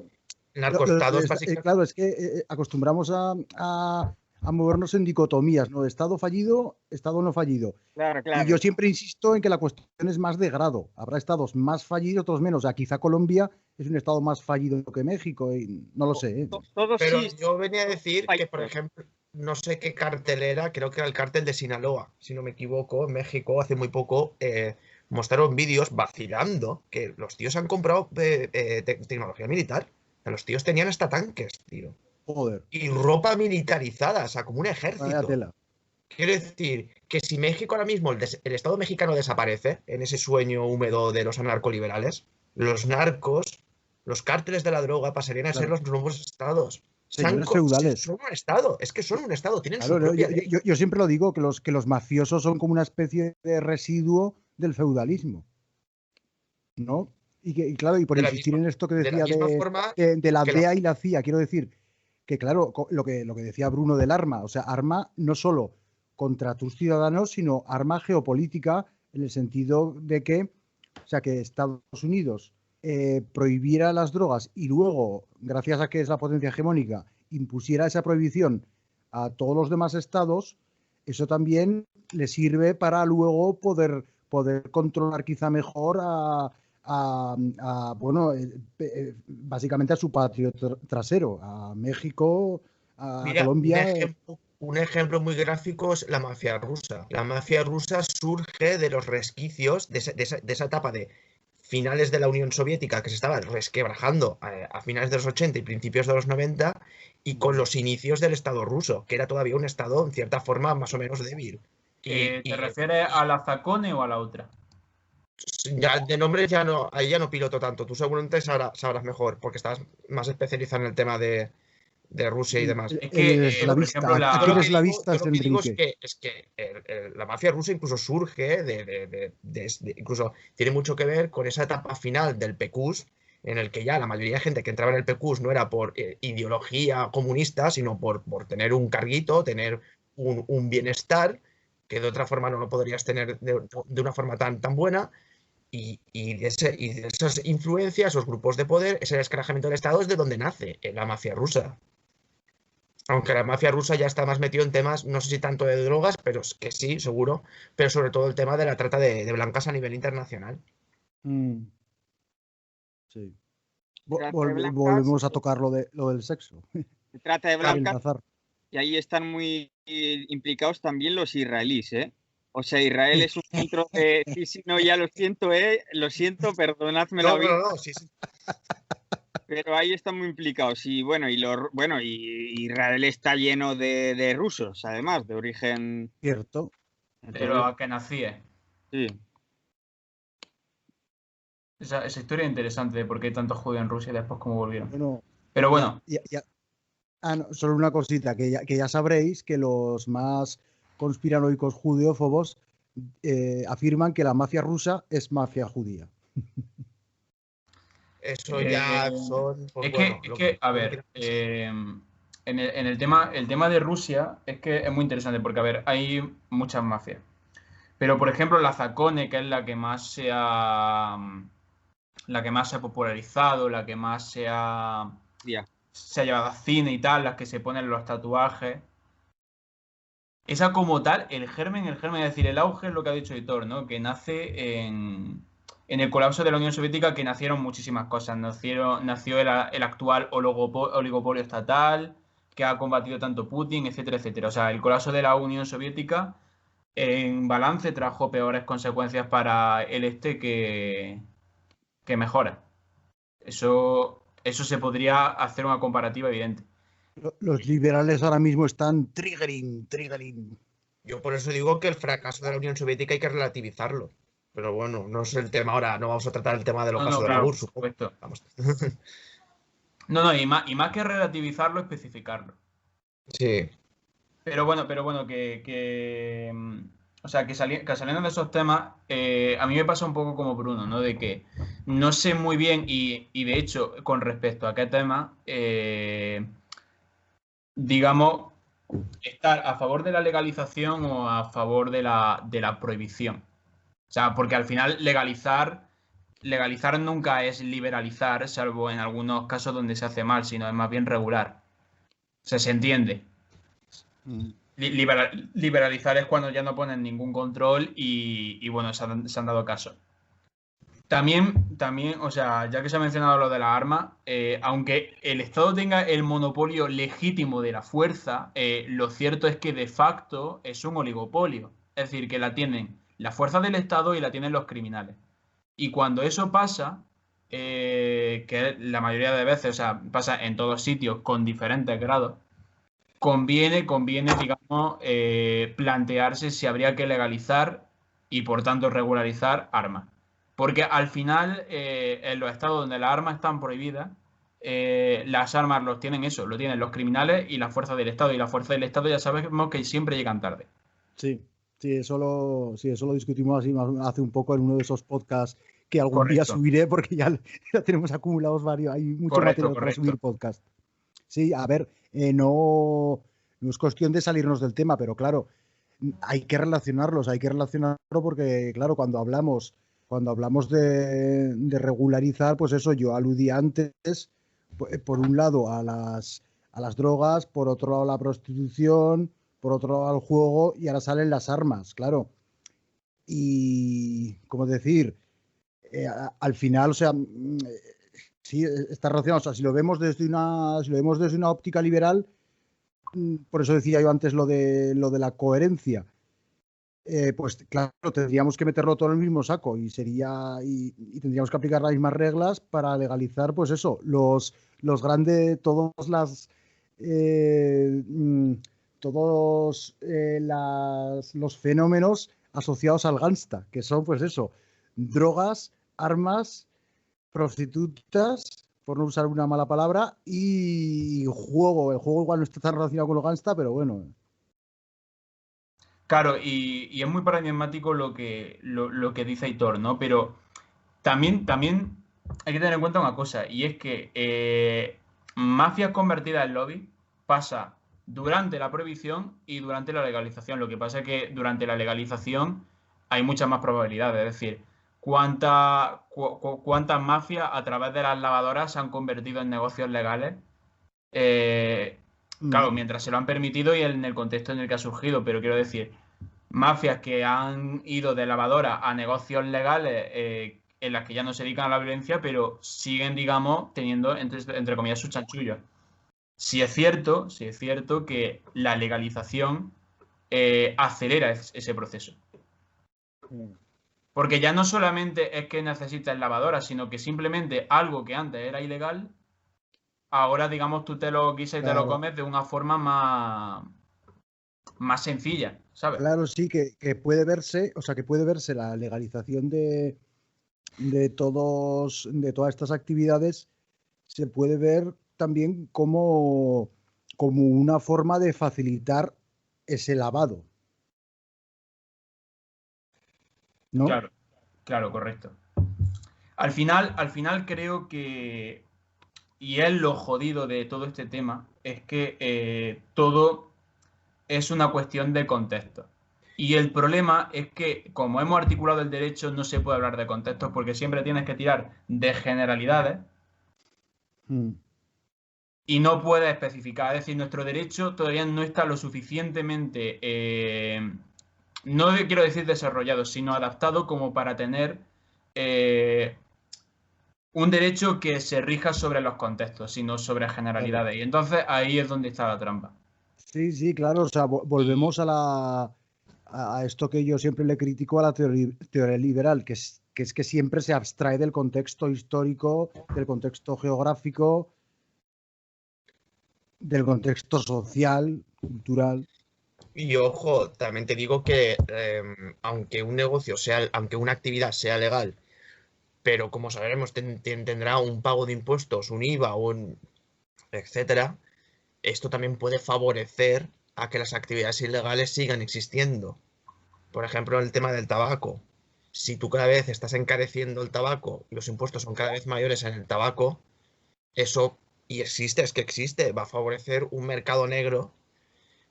narcoestados básicamente. Claro, es que acostumbramos a movernos en dicotomías, ¿no? Estado fallido, estado no fallido. Claro. Y yo siempre insisto en que la cuestión es más de grado. Habrá estados más fallidos, otros menos. O sea, quizá Colombia es un estado más fallido que México, y no lo sé. Pero sí, yo venía a decir que, por ejemplo, no sé qué cartel era, creo que era el cártel de Sinaloa, si no me equivoco, en México, hace muy poco, mostraron vídeos vacilando que los tíos han comprado tecnología militar. O sea, los tíos tenían hasta tanques, tío. Joder. Y ropa militarizada, o sea, como un ejército. Vaya tela. Quiero decir que si México ahora mismo, el Estado mexicano desaparece en ese sueño húmedo de los anarcoliberales, los narcos, los cárteles de la droga pasarían a ser Claro. los nuevos estados. Señores feudales. Son un estado, es que son un estado, tienen Claro, su propia ley. yo siempre lo digo, que los mafiosos son como una especie de residuo del feudalismo, ¿no? Y claro, y por De la insistir misma- en esto que de la decía misma forma de la que la- DEA y la CIA, quiero decir que, claro, lo que decía Bruno del arma, o sea, arma no solo contra tus ciudadanos, sino arma geopolítica en el sentido de que, o sea, que Estados Unidos prohibiera las drogas y luego, gracias a que es la potencia hegemónica, impusiera esa prohibición a todos los demás estados, eso también le sirve para luego poder controlar quizá mejor bueno, básicamente a su patio trasero, a México, a Mira, Colombia. un ejemplo muy gráfico es la mafia rusa. La mafia rusa surge de los resquicios de esa etapa de finales de la Unión Soviética que se estaba resquebrajando a finales de los 80 y principios de los 90 y con los inicios del Estado ruso, que era todavía un Estado en cierta forma más o menos débil. ¿Te refieres a la Zacone o a la otra? Ya de nombres ya no, ahí ya no piloto tanto. Tú seguramente sabrás mejor, porque estás más especializado en el tema de Rusia y demás. Es que, El por eslavista. ejemplo, la- Aquí Yo el lo que eslavista digo, yo es lo que digo Enrique. es que la mafia rusa incluso surge incluso tiene mucho que ver con esa etapa final del PQS, en el que ya la mayoría de gente que entraba en el PQS no era por ideología comunista, sino por tener un carguito, tener un bienestar, que de otra forma no lo podrías tener de una forma tan buena. Y de esas influencias, esos grupos de poder, ese descarajamiento del Estado es de donde nace la mafia rusa. Aunque la mafia rusa ya está más metido en temas, no sé si tanto de drogas, pero es que sí, seguro, pero sobre todo el tema de la trata de blancas a nivel internacional. Sí. Trata de blancas, Volvemos a tocar lo del sexo. se trata de El blancas azar. y ahí están muy implicados también los israelíes, ¿eh? O sea, Israel es un centro de... Sí, no, ya lo siento, perdonadme la vida. No, sí. Pero ahí están muy implicados. Y bueno, y Israel está lleno de rusos, además, de origen. Cierto. Pero a que nací. Sí. Esa historia es interesante de por qué hay tantos judíos en Rusia y después cómo volvieron. Bueno, Pero bueno. No, solo una cosita, que ya sabréis que los más conspiranoicos judeófobos afirman que la mafia rusa es mafia judía. Eso ya son. Pues, a ver, en el tema de Rusia es que es muy interesante porque, a ver, hay muchas mafias. Pero, por ejemplo, la Zacone, que es la que más se ha popularizado, la que más se ha llevado a cine y tal, las que se ponen los tatuajes. Esa como tal, el germen, es decir, el auge es lo que ha dicho Hitor, ¿no? Que nace en el colapso de la Unión Soviética, que nacieron muchísimas cosas. Nació el actual oligopolio estatal, que ha combatido tanto Putin, etcétera, etcétera. O sea, el colapso de la Unión Soviética en balance trajo peores consecuencias para el este que mejoras. Eso se podría hacer una comparativa evidente. Los liberales ahora mismo están triggering. Yo por eso digo que el fracaso de la Unión Soviética hay que relativizarlo. Pero bueno, no es el tema ahora, no vamos a tratar el tema del ocaso de la URSS, supongo. Vamos. Y más que relativizarlo, especificarlo. Sí. Pero bueno, o sea, que saliendo de esos temas, a mí me pasa un poco como Bruno, ¿no? De que no sé muy bien, y de hecho, con respecto a qué tema, digamos, estar a favor de la legalización o a favor de la prohibición. O sea, porque al final legalizar nunca es liberalizar, salvo en algunos casos donde se hace mal, sino es más bien regular. O sea, se entiende. Liberalizar es cuando ya no ponen ningún control y bueno, se han dado caso. También, o sea, ya que se ha mencionado lo de la arma, aunque el Estado tenga el monopolio legítimo de la fuerza, lo cierto es que de facto es un oligopolio. Es decir, que la tienen la fuerza del Estado y la tienen los criminales. Y cuando eso pasa, que la mayoría de veces, o sea, pasa en todos sitios con diferentes grados, conviene, digamos, plantearse si habría que legalizar y, por tanto, regularizar armas. Porque al final, en los estados donde las armas están prohibidas, las armas lo tienen los criminales y las fuerzas del Estado. Y las fuerzas del Estado ya sabemos que siempre llegan tarde. Sí, eso lo discutimos así hace un poco en uno de esos podcasts que algún día subiré, porque ya tenemos acumulados varios, hay mucho material para subir podcast. Sí, a ver, no es cuestión de salirnos del tema, pero claro, hay que relacionarlo porque, claro, cuando hablamos de regularizar, pues eso, yo aludí antes, por un lado a las drogas, por otro lado a la prostitución, por otro lado al juego, y ahora salen las armas, claro. Y, ¿cómo decir? Al final, o sea, sí, está relacionado. O sea, si lo vemos desde una óptica liberal, por eso decía yo antes lo de la coherencia, pues claro, tendríamos que meterlo todo en el mismo saco y tendríamos que aplicar las mismas reglas para legalizar, pues eso, los grandes, los fenómenos asociados al gangsta, que son, pues eso, drogas, armas, prostitutas, por no usar una mala palabra, y juego. El juego igual no está tan relacionado con lo gangsta, pero bueno. Claro, y es muy paradigmático lo que dice Aitor, ¿no? Pero también hay que tener en cuenta una cosa, y es que mafias convertidas en lobby pasa durante la prohibición y durante la legalización. Lo que pasa es que durante la legalización hay muchas más probabilidades. Es decir, ¿cuántas mafias a través de las lavadoras se han convertido en negocios legales? Claro, mientras se lo han permitido y en el contexto en el que ha surgido, pero quiero decir, mafias que han ido de lavadora a negocios legales en las que ya no se dedican a la violencia, pero siguen, digamos, teniendo, entre comillas, sus chanchullos. Sí es cierto que la legalización acelera ese proceso. Porque ya no solamente es que necesites lavadoras, sino que simplemente algo que antes era ilegal, ahora, digamos, tú te lo guisas y te lo comes de una forma más sencilla, ¿sabes? Claro, sí, que puede verse, o sea, que puede verse la legalización de todas estas actividades, se puede ver también como una forma de facilitar ese lavado, ¿no? Claro, correcto. Al final creo que, y es lo jodido de todo este tema, es que todo es una cuestión de contexto. Y el problema es que, como hemos articulado el derecho, no se puede hablar de contextos porque siempre tienes que tirar de generalidades y no puedes especificar. Es decir, nuestro derecho todavía no está lo suficientemente, no quiero decir desarrollado, sino adaptado como para tener un derecho que se rija sobre los contextos, sino sobre generalidades. Claro. Y entonces ahí es donde está la trampa. Sí, claro. O sea, volvemos a esto que yo siempre le critico a la teoría liberal, que es que siempre se abstrae del contexto histórico, del contexto geográfico, del contexto social, cultural. Y ojo, también te digo que aunque un negocio aunque una actividad sea legal, pero como sabremos tendrá un pago de impuestos, un IVA, etcétera, esto también puede favorecer a que las actividades ilegales sigan existiendo. Por ejemplo, el tema del tabaco. Si tú cada vez estás encareciendo el tabaco y los impuestos son cada vez mayores en el tabaco, eso, y es que existe, va a favorecer un mercado negro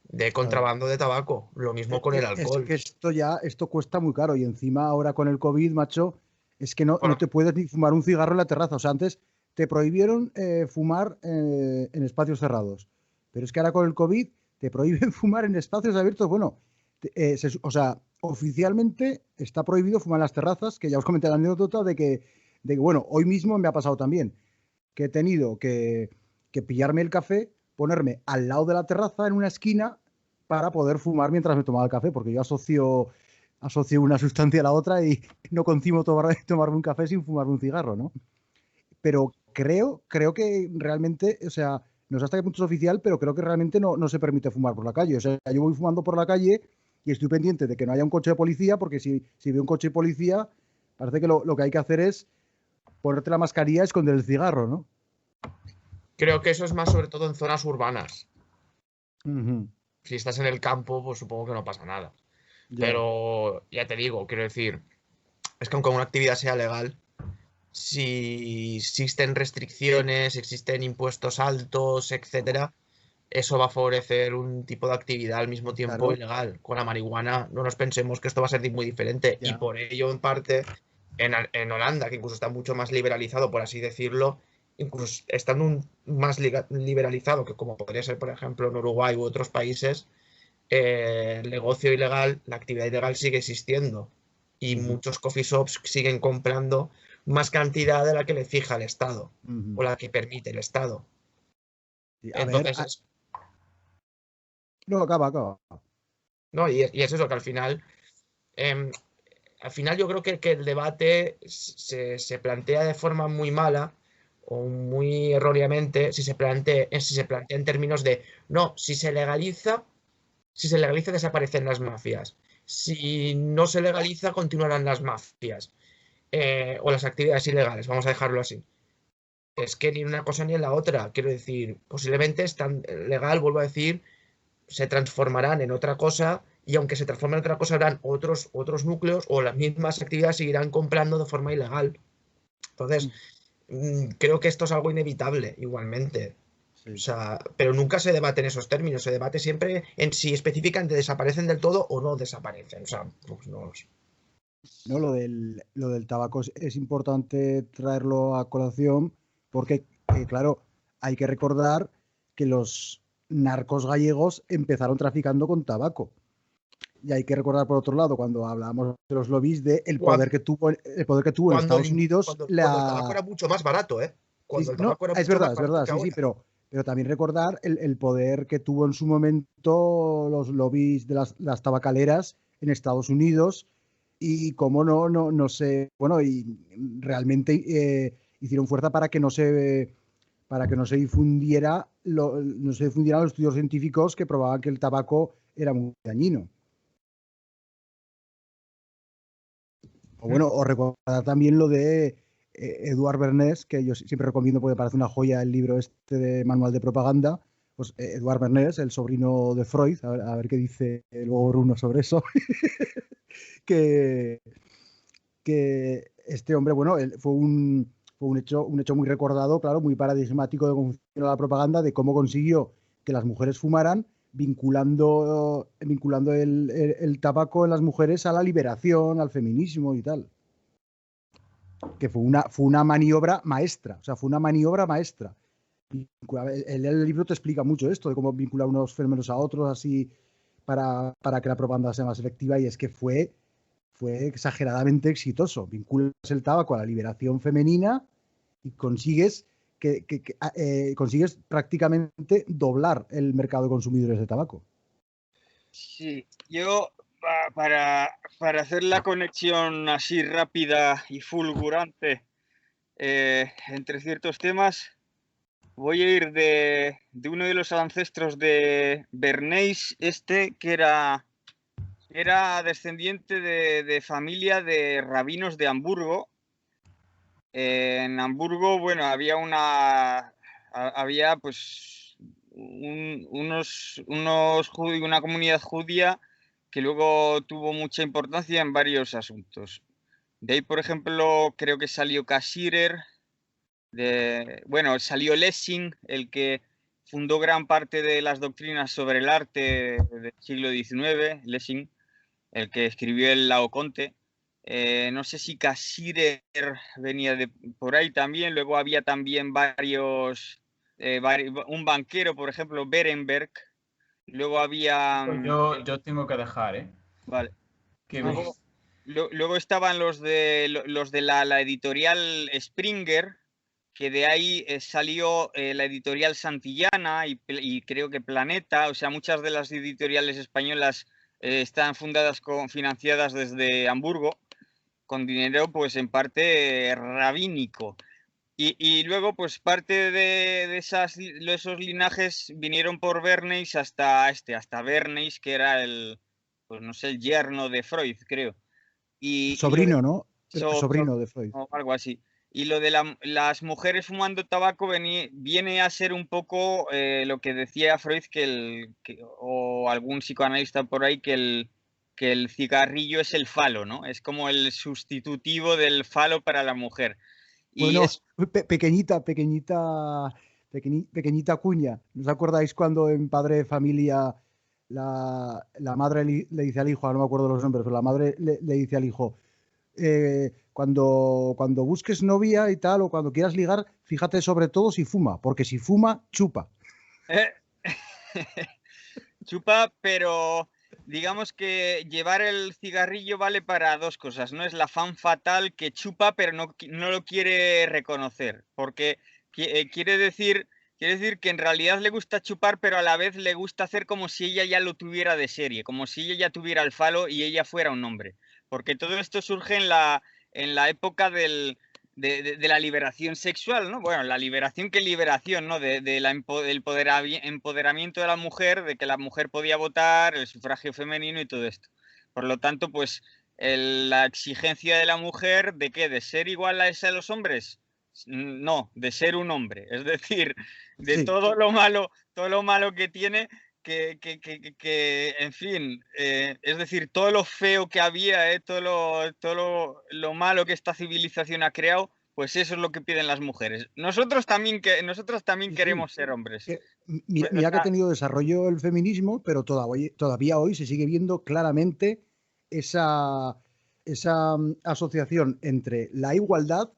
de contrabando de tabaco. Lo mismo con el alcohol. Es que esto cuesta muy caro, y encima ahora con el COVID, macho, es que no te puedes ni fumar un cigarro en la terraza. O sea, antes te prohibieron fumar en espacios cerrados, pero es que ahora con el COVID te prohíben fumar en espacios abiertos. Bueno, o sea, oficialmente está prohibido fumar en las terrazas, que ya os comenté la anécdota de que bueno, hoy mismo me ha pasado también, que he tenido que pillarme el café, ponerme al lado de la terraza en una esquina para poder fumar mientras me tomaba el café, porque yo asocio una sustancia a la otra y no concibo tomarme un café sin fumarme un cigarro, ¿no? Pero creo que realmente, o sea, no sé hasta qué punto es oficial, pero creo que realmente no se permite fumar por la calle. O sea, yo voy fumando por la calle y estoy pendiente de que no haya un coche de policía, porque si veo un coche de policía, parece que lo que hay que hacer es ponerte la mascarilla y esconder el cigarro, ¿no? Creo que eso es más sobre todo en zonas urbanas. Ujú. Si estás en el campo, pues supongo que no pasa nada. Ya. Pero ya te digo, quiero decir, es que aunque una actividad sea legal, si existen restricciones, existen impuestos altos, etcétera, eso va a favorecer un tipo de actividad al mismo tiempo Claro, ilegal. Con la marihuana no nos pensemos que esto va a ser muy diferente. Y ya. por ello, en parte, en Holanda, que incluso está mucho más liberalizado, por así decirlo, incluso estando más liberalizado que como podría ser, por ejemplo, en Uruguay u otros países, el negocio ilegal, la actividad ilegal sigue existiendo. Y Ujú, muchos coffee shops siguen comprando más cantidad de la que le fija el Estado ujú. o la que permite el Estado. Sí, a ver, Entonces, no, acaba. ¿no? Y es eso que em, al final yo creo que el debate se plantea de forma muy mala o muy erróneamente si se plantea en términos de, no, si se legaliza desaparecen las mafias. Si no se legaliza, continuarán las mafias. O las actividades ilegales, vamos a dejarlo así. Es que ni una cosa ni en la otra. Quiero decir, posiblemente es tan legal, vuelvo a decir, se transformarán en otra cosa y aunque se transformen en otra cosa habrán otros núcleos o las mismas actividades seguirán comprando de forma ilegal. Entonces, creo que esto es algo inevitable igualmente. O Sí. sea, pero nunca se debate en esos términos, se debate siempre en si específicamente desaparecen del todo o no desaparecen. O sea, pues no. No, lo del tabaco es importante traerlo a colación porque, claro, hay que recordar que los narcos gallegos empezaron traficando con tabaco. Y hay que recordar, por otro lado, cuando hablábamos de los lobbies, de Cuando, el poder que tuvo en cuando, Estados Unidos cuando el tabaco era mucho más barato, ¿eh? Sí, Cuando el no, tabaco era mucho más es barato verdad, que sí, sí, ahora. pero también recordar el poder que tuvo en su momento los lobbies de las tabacaleras en Estados Unidos y cómo no sé, bueno, y realmente hicieron fuerza para que no se difundieran los estudios científicos que probaban que el tabaco era muy dañino. O bueno, o recordar también lo de Eduard Bernays, que yo siempre recomiendo porque parece una joya el libro este de Manual de Propaganda. Pues Eduard Bernays, el sobrino de Freud, a ver qué dice luego Bruno sobre eso, que, que este hombre, bueno, él fue un hecho muy recordado, claro, muy paradigmático de cómo funciona la propaganda, de cómo consiguió que las mujeres fumaran, vinculando el tabaco en las mujeres a la liberación, al feminismo y tal. Que fue una maniobra maestra, o sea, fue una maniobra maestra. El libro te explica mucho esto, de cómo vincular unos fenómenos a otros, así, para que la propaganda sea más efectiva, y es que fue exageradamente exitoso. Vinculas el tabaco a la liberación femenina y consigues prácticamente doblar el mercado de consumidores de tabaco. Sí, yo para hacer la conexión así rápida y fulgurante entre ciertos temas, voy a ir de uno de los ancestros de Bernays, que era descendiente de familia de rabinos de Hamburgo. En Hamburgo, bueno, había pues una comunidad judía que luego tuvo mucha importancia en varios asuntos. De ahí, por ejemplo, creo que salió Cassirer, bueno, salió Lessing, el que fundó gran parte de las doctrinas sobre el arte del siglo XIX, Lessing, el que escribió el Laoconte. No sé si Cassirer venía de por ahí también. Luego había también un banquero, por ejemplo, Berenberg. Luego había... Yo tengo que dejar, ¿eh? Vale. Que Luego estaban los de la editorial Springer, que de ahí salió la editorial Santillana y creo que Planeta. O sea, muchas de las editoriales españolas están financiadas desde Hamburgo, con dinero pues en parte rabínico. Y luego, pues parte de esos linajes vinieron por Bernays hasta Bernays, que era pues no sé, el yerno de Freud, creo. Y lo de Sobrino, ¿no? Sobrino de Freud. o algo así. Y lo de las mujeres fumando tabaco viene a ser un poco lo que decía Freud, o algún psicoanalista por ahí, que el cigarrillo es el falo, ¿no? Es como el sustitutivo del falo para la mujer. Y Bueno, pequeñita cuña. ¿No os acordáis cuando en Padre de Familia la madre le dice al hijo, no me acuerdo los nombres, pero la madre le dice al hijo, cuando busques novia y tal, o cuando quieras ligar, fíjate sobre todo si fuma, porque si fuma, chupa. chupa, pero digamos que llevar el cigarrillo vale para dos cosas, ¿no? Es la femme fatale que chupa, pero no lo quiere reconocer, porque quiere decir que en realidad le gusta chupar, pero a la vez le gusta hacer como si ella ya lo tuviera de serie, como si ella ya tuviera el falo y ella fuera un hombre. Porque todo esto surge en la época de la liberación sexual, ¿no? Bueno, la liberación, ¿qué liberación, no? Del empoderamiento de la mujer, de que la mujer podía votar, el sufragio femenino y todo esto. Por lo tanto, pues la exigencia de la mujer, ¿de qué? ¿De ser igual a esa de los hombres? No, de ser un hombre. Es decir, de Sí. todo lo malo que tiene, en fin, es decir, todo lo feo que había, todo lo malo que esta civilización ha creado, pues eso es lo que piden las mujeres. Nosotros también Sí, queremos ser hombres. Mira, O mira que ha sea, tenido desarrollo el feminismo, pero todavía hoy se sigue viendo claramente esa asociación entre la igualdad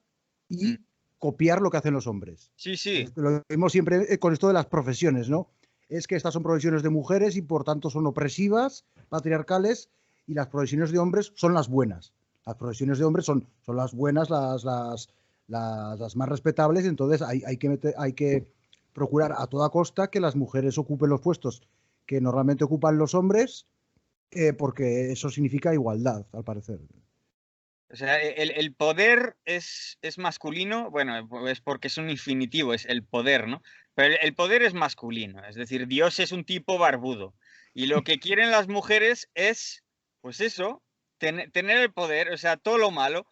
y copiar lo que hacen los hombres. sí, sí. Lo vemos siempre con esto de las profesiones, ¿no? Es que estas son profesiones de mujeres y por tanto son opresivas, patriarcales, y las profesiones de hombres son las buenas. Las profesiones de hombres son las buenas, las más respetables, entonces hay que procurar a toda costa que las mujeres ocupen los puestos que normalmente ocupan los hombres, porque eso significa igualdad, al parecer. O sea, el poder es masculino, bueno, es porque es un infinitivo, es el poder, ¿no? Pero el poder es masculino, es decir, Dios es un tipo barbudo. Y lo que quieren las mujeres es, pues eso, tener el poder, o sea, todo lo malo.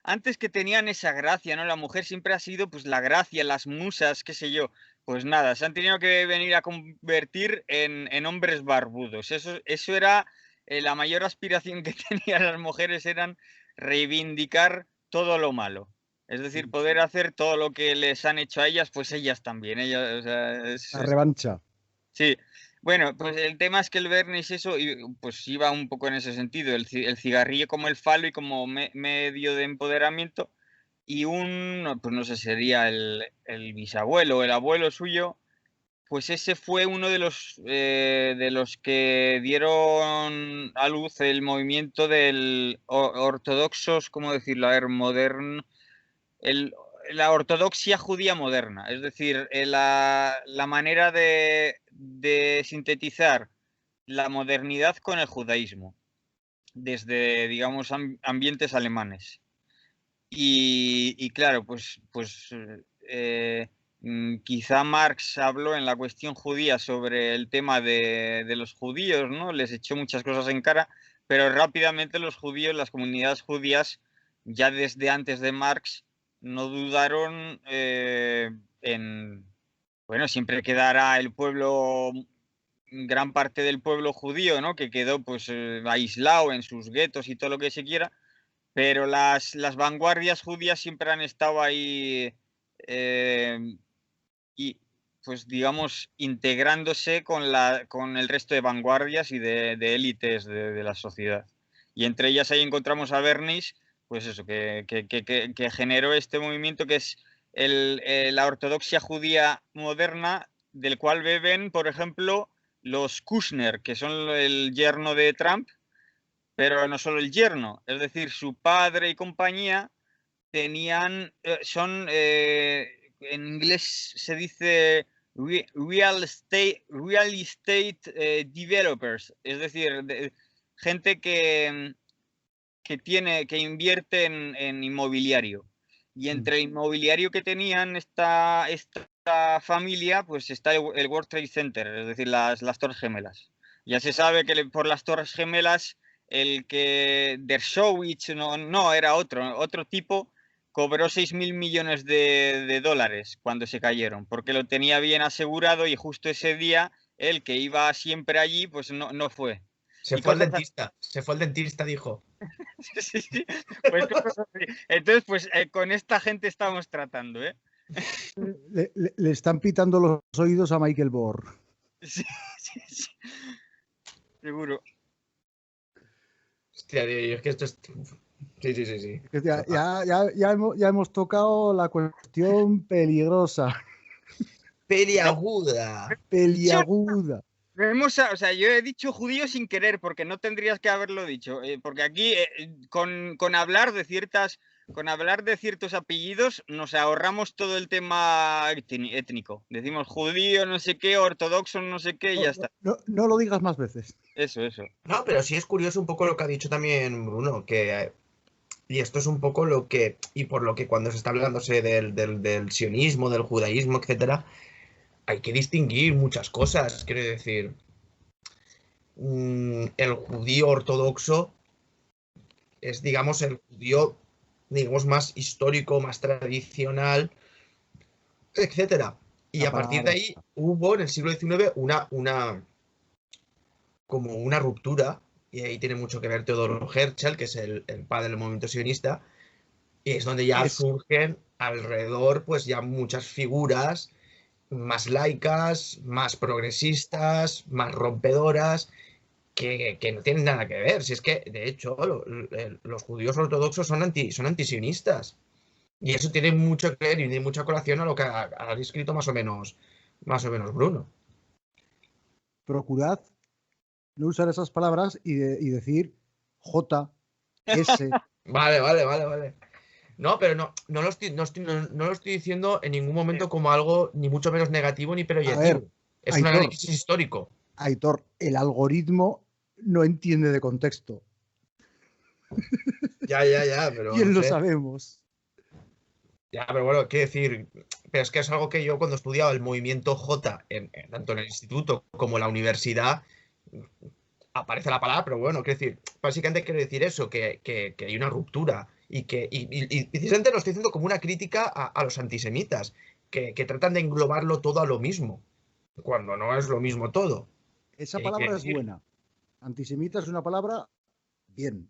Antes que tenían esa gracia, ¿no? La mujer siempre ha sido, pues, la gracia, las musas, qué sé yo. Pues nada, se han tenido que venir a convertir en hombres barbudos. Eso era la mayor aspiración que tenían las mujeres, eran reivindicar todo lo malo. Es decir, poder hacer todo lo que les han hecho a ellas, pues ellas también. Ellas, o sea, La revancha. sí. Bueno, pues el tema es que el Bernays eso, pues iba un poco en ese sentido, el cigarrillo como el falo y como medio de empoderamiento, y pues no sé, sería el bisabuelo o el abuelo suyo, pues ese fue uno de los que dieron a luz el movimiento del ortodoxos, ¿cómo decirlo? A ver, moderno, la ortodoxia judía moderna, es decir, la manera de sintetizar la modernidad con el judaísmo, desde, digamos, ambientes alemanes. Y claro, quizá Marx habló en la cuestión judía sobre el tema de los judíos, ¿no? Les echó muchas cosas en cara, pero rápidamente los judíos, las comunidades judías, ya desde antes de Marx, no dudaron bueno, siempre quedará el pueblo, gran parte del pueblo judío, ¿no? Que quedó pues aislado en sus guetos y todo lo que se quiera, pero las vanguardias judías siempre han estado ahí y, pues digamos, integrándose con el resto de vanguardias y de élites de la sociedad. Y entre ellas ahí encontramos a Bernays, pues eso, que generó este movimiento que es la ortodoxia judía moderna, del cual beben, por ejemplo, los Kushner, que son el yerno de Trump, pero no solo el yerno, es decir, su padre y compañía en inglés se dice real estate developers, es decir, gente que invierte en inmobiliario. Y entre el inmobiliario que tenían esta familia, pues está el World Trade Center, es decir, las Torres Gemelas. Ya se sabe que por las Torres Gemelas, el que Dershowitz, no, era otro tipo, cobró 6.000 millones de dólares cuando se cayeron, porque lo tenía bien asegurado y justo ese día, el que iba siempre allí, pues no fue. Se fue al dentista, dijo. Sí, sí. Pues, entonces, pues con esta gente estamos tratando, ¿eh? Le están pitando los oídos a Michael Bohr. Sí. Seguro. Hostia, tío, es que esto es... Sí. Ya hemos tocado la cuestión peligrosa. Peliaguda. O sea, yo he dicho judío sin querer, porque no tendrías que haberlo dicho. Porque aquí, con hablar de ciertos apellidos, nos ahorramos todo el tema étnico. Decimos judío, no sé qué, ortodoxo, no sé qué, y ya está. No lo digas más veces. Eso. No, pero sí es curioso un poco lo que ha dicho también Bruno, que... Y esto es un poco lo que... Y por lo que cuando se está hablándose del sionismo, del judaísmo, etcétera, hay que distinguir muchas cosas. Quiero decir, el judío ortodoxo es, digamos, el judío, digamos, más histórico, más tradicional, etcétera. Y a partir de ahí hubo en el siglo XIX como una ruptura, y ahí tiene mucho que ver Teodoro Herzl, que es el padre del movimiento sionista, y es donde ya surgen alrededor, pues ya muchas figuras más laicas, más progresistas, más rompedoras, que no tienen nada que ver. Si es que, de hecho, los judíos ortodoxos son antisionistas. Y eso tiene mucho que ver y tiene mucha colación a lo que ha descrito más o menos Bruno. Procurad no usar esas palabras y decir J, S. Vale. No, pero no lo estoy diciendo en ningún momento como algo ni mucho menos negativo ni peyorativo. Es un análisis histórico. Aitor, el algoritmo no entiende de contexto. Ya, pero... Bien lo sabemos. Ya, pero bueno, quiero decir, pero es que es algo que yo cuando estudiaba el movimiento J, tanto en el instituto como en la universidad, aparece la palabra, pero bueno, quiero decir, básicamente quiero decir eso, que hay una ruptura y precisamente lo estoy diciendo como una crítica a los antisemitas, que tratan de englobarlo todo a lo mismo, cuando no es lo mismo todo. Esa palabra es buena. Antisemita es una palabra bien.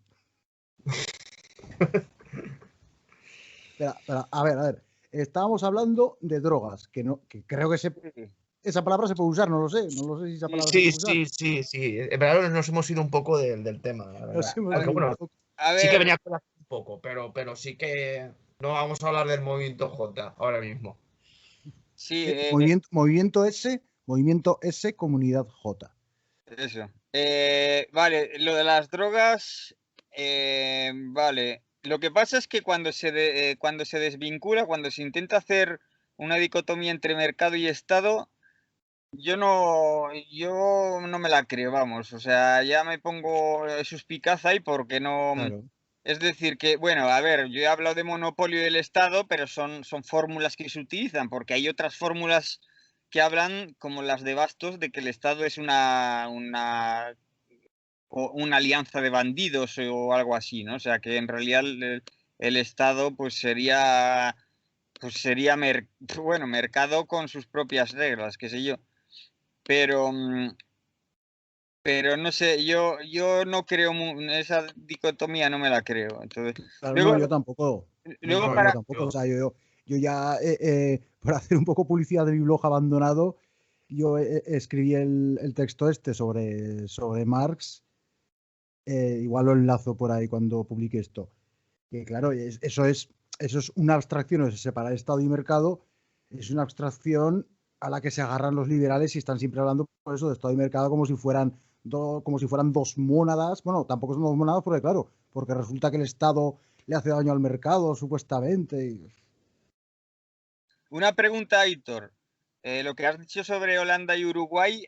Pero, a ver. Estábamos hablando de drogas, que creo que esa palabra se puede usar, no lo sé si esa palabra se puede usar. Sí. En verdad nos hemos ido un poco del tema. Sí que venía a colar un poco, pero sí que no vamos a hablar del movimiento J ahora mismo. Sí, movimiento S, comunidad J. Eso. Vale, lo de las drogas, vale. Lo que pasa es que cuando se desvincula, cuando se intenta hacer una dicotomía entre mercado y Estado, yo no me la creo, vamos. O sea, ya me pongo suspicaz ahí porque no... Claro. Es decir, que, bueno, a ver, yo he hablado de monopolio del Estado, pero son fórmulas que se utilizan, porque hay otras fórmulas que hablan, como las de Bastos, de que el Estado es una alianza de bandidos o algo así, ¿no? O sea, que en realidad el Estado pues sería mercado con sus propias reglas, qué sé yo. Pero no sé, yo no creo, esa dicotomía no me la creo. Entonces, claro, luego, yo tampoco. Luego yo tampoco. O sea, yo ya, por hacer un poco publicidad de mi blog abandonado, yo escribí el texto este sobre Marx. Igual lo enlazo por ahí cuando publique esto. Que claro, eso es una abstracción, o sea, separar Estado y mercado es una abstracción a la que se agarran los liberales y están siempre hablando por eso de Estado y mercado como si fueran dos mónadas. Bueno, tampoco son dos mónadas porque resulta que el Estado le hace daño al mercado, supuestamente. Una pregunta, Aitor. Lo que has dicho sobre Holanda y Uruguay,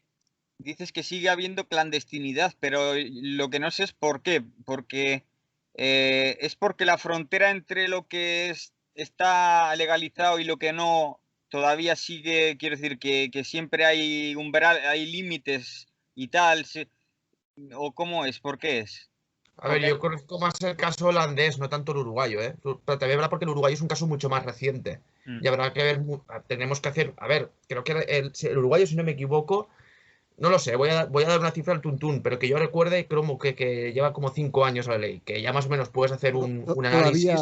dices que sigue habiendo clandestinidad, pero lo que no sé es por qué. Porque es porque la frontera entre lo que es está legalizado y lo que no todavía sigue, quiero decir, que siempre hay umbral, hay límites y tal, o cómo es, ¿por qué es? A ver, Porque yo conozco más el caso holandés, no tanto el uruguayo, ¿eh? Pero también habrá porque el uruguayo es un caso mucho más reciente. Y habrá que ver, tenemos que hacer, a ver, creo que el uruguayo, si no me equivoco, no lo sé, voy a dar una cifra al tuntún, pero que yo recuerde como que lleva como 5 años la ley, que ya más o menos puedes hacer un análisis,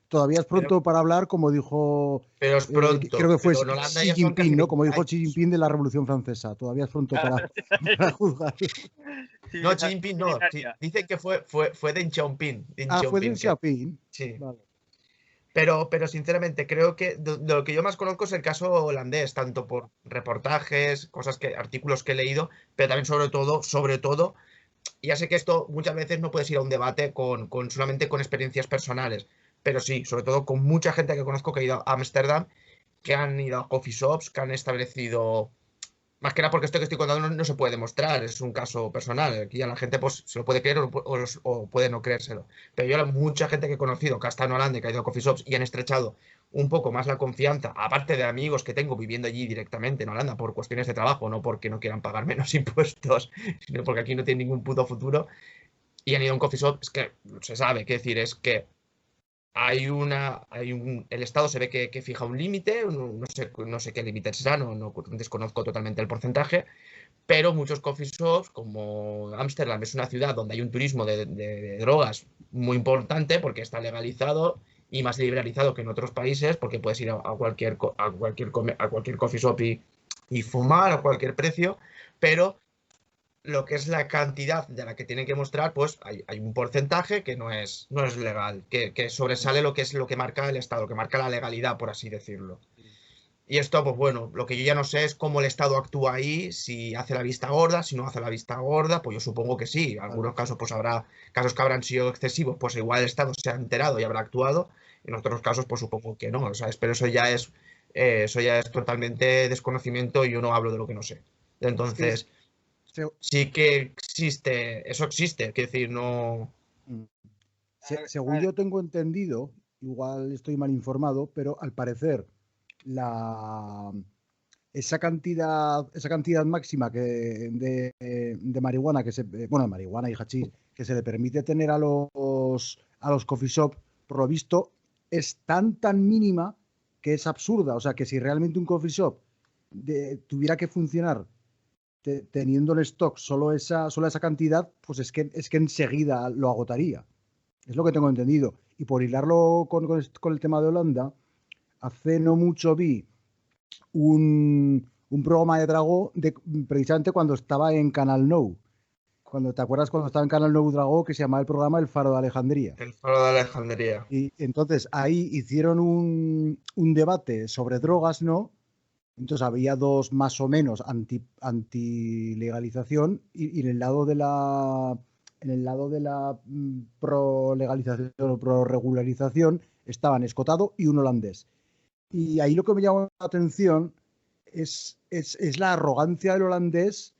Todavía es pronto para hablar, como dijo, pero es pronto. creo que fue Pero en Holanda Xi ya son casi Jinping, ¿no? Como 20 dijo Xi años. Jinping de la Revolución Francesa. Todavía es pronto para juzgar. No, Xi Jinping no. Dice que fue Deng Xiaoping. Fue Deng Xiaoping. Sí. Vale. Pero sinceramente, creo que de lo que yo más conozco es el caso holandés, tanto por reportajes, artículos que he leído, pero también sobre todo, ya sé que esto muchas veces no puedes ir a un debate solamente con experiencias personales, pero sí, sobre todo con mucha gente que conozco que ha ido a Ámsterdam, que han ido a coffee shops, que han establecido. Más que nada porque esto que estoy contando no se puede demostrar, es un caso personal. Aquí a la gente pues se lo puede creer o puede no creérselo. Pero yo mucha gente que he conocido que ha estado en Holanda y que ha ido a coffee shops y han estrechado un poco más la confianza, aparte de amigos que tengo viviendo allí directamente en Holanda por cuestiones de trabajo, no porque no quieran pagar menos impuestos, sino porque aquí no tienen ningún puto futuro, y han ido a un coffee shop, es que se sabe, qué decir, es que el Estado se ve que fija un límite, no sé qué límite será, no desconozco totalmente el porcentaje, pero muchos coffee shops, como Ámsterdam, es una ciudad donde hay un turismo de drogas muy importante porque está legalizado y más liberalizado que en otros países, porque puedes ir a cualquier coffee shop y fumar a cualquier precio, pero lo que es la cantidad de la que tienen que mostrar, pues hay un porcentaje que no es legal, que sobresale lo que marca el Estado, que marca la legalidad, por así decirlo. Y esto, pues bueno, lo que yo ya no sé es cómo el Estado actúa ahí, si hace la vista gorda, si no hace la vista gorda, pues yo supongo que sí. En algunos casos, pues habrá casos que habrán sido excesivos, pues igual el Estado se ha enterado y habrá actuado. En otros casos, pues supongo que no, ¿sabes? Pero eso ya es totalmente desconocimiento y yo no hablo de lo que no sé. Entonces, sí que existe, eso existe, quiero decir, no. Según yo tengo entendido, igual estoy mal informado, pero al parecer esa cantidad máxima de marihuana de marihuana y hachís que se le permite tener a los coffee shop, por lo visto, es tan mínima que es absurda. O sea, que si realmente un coffee shop tuviera que funcionar teniendo en stock solo esa cantidad, pues es que enseguida lo agotaría. Es lo que tengo entendido. Y por hilarlo con el tema de Holanda, hace no mucho vi un programa de Dragó precisamente cuando estaba en Canal Nou. ¿Te acuerdas cuando estaba en Canal Nou Dragó, que se llamaba el programa El Faro de Alejandría? El Faro de Alejandría. Y entonces ahí hicieron un debate sobre drogas, ¿no? Entonces había dos más o menos anti-legalización y en el lado de la pro-legalización o pro-regularización estaban Escotado y un holandés. Y ahí lo que me llamó la atención es la arrogancia del holandés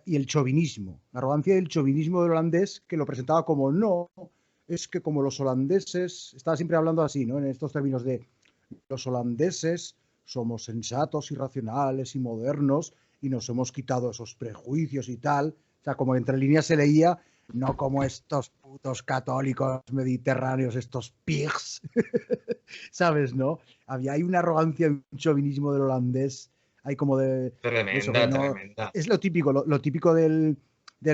y el chauvinismo. La arrogancia y el chauvinismo del holandés, que lo presentaba como no, es que como los holandeses, estaba siempre hablando así, ¿no? En estos términos de los holandeses somos sensatos y racionales y modernos y nos hemos quitado esos prejuicios y tal. O sea, como entre líneas se leía, no como estos putos católicos mediterráneos, estos pigs, ¿sabes, no? Hay una arrogancia y un chauvinismo del holandés, hay como de... Tremenda. Es lo típico del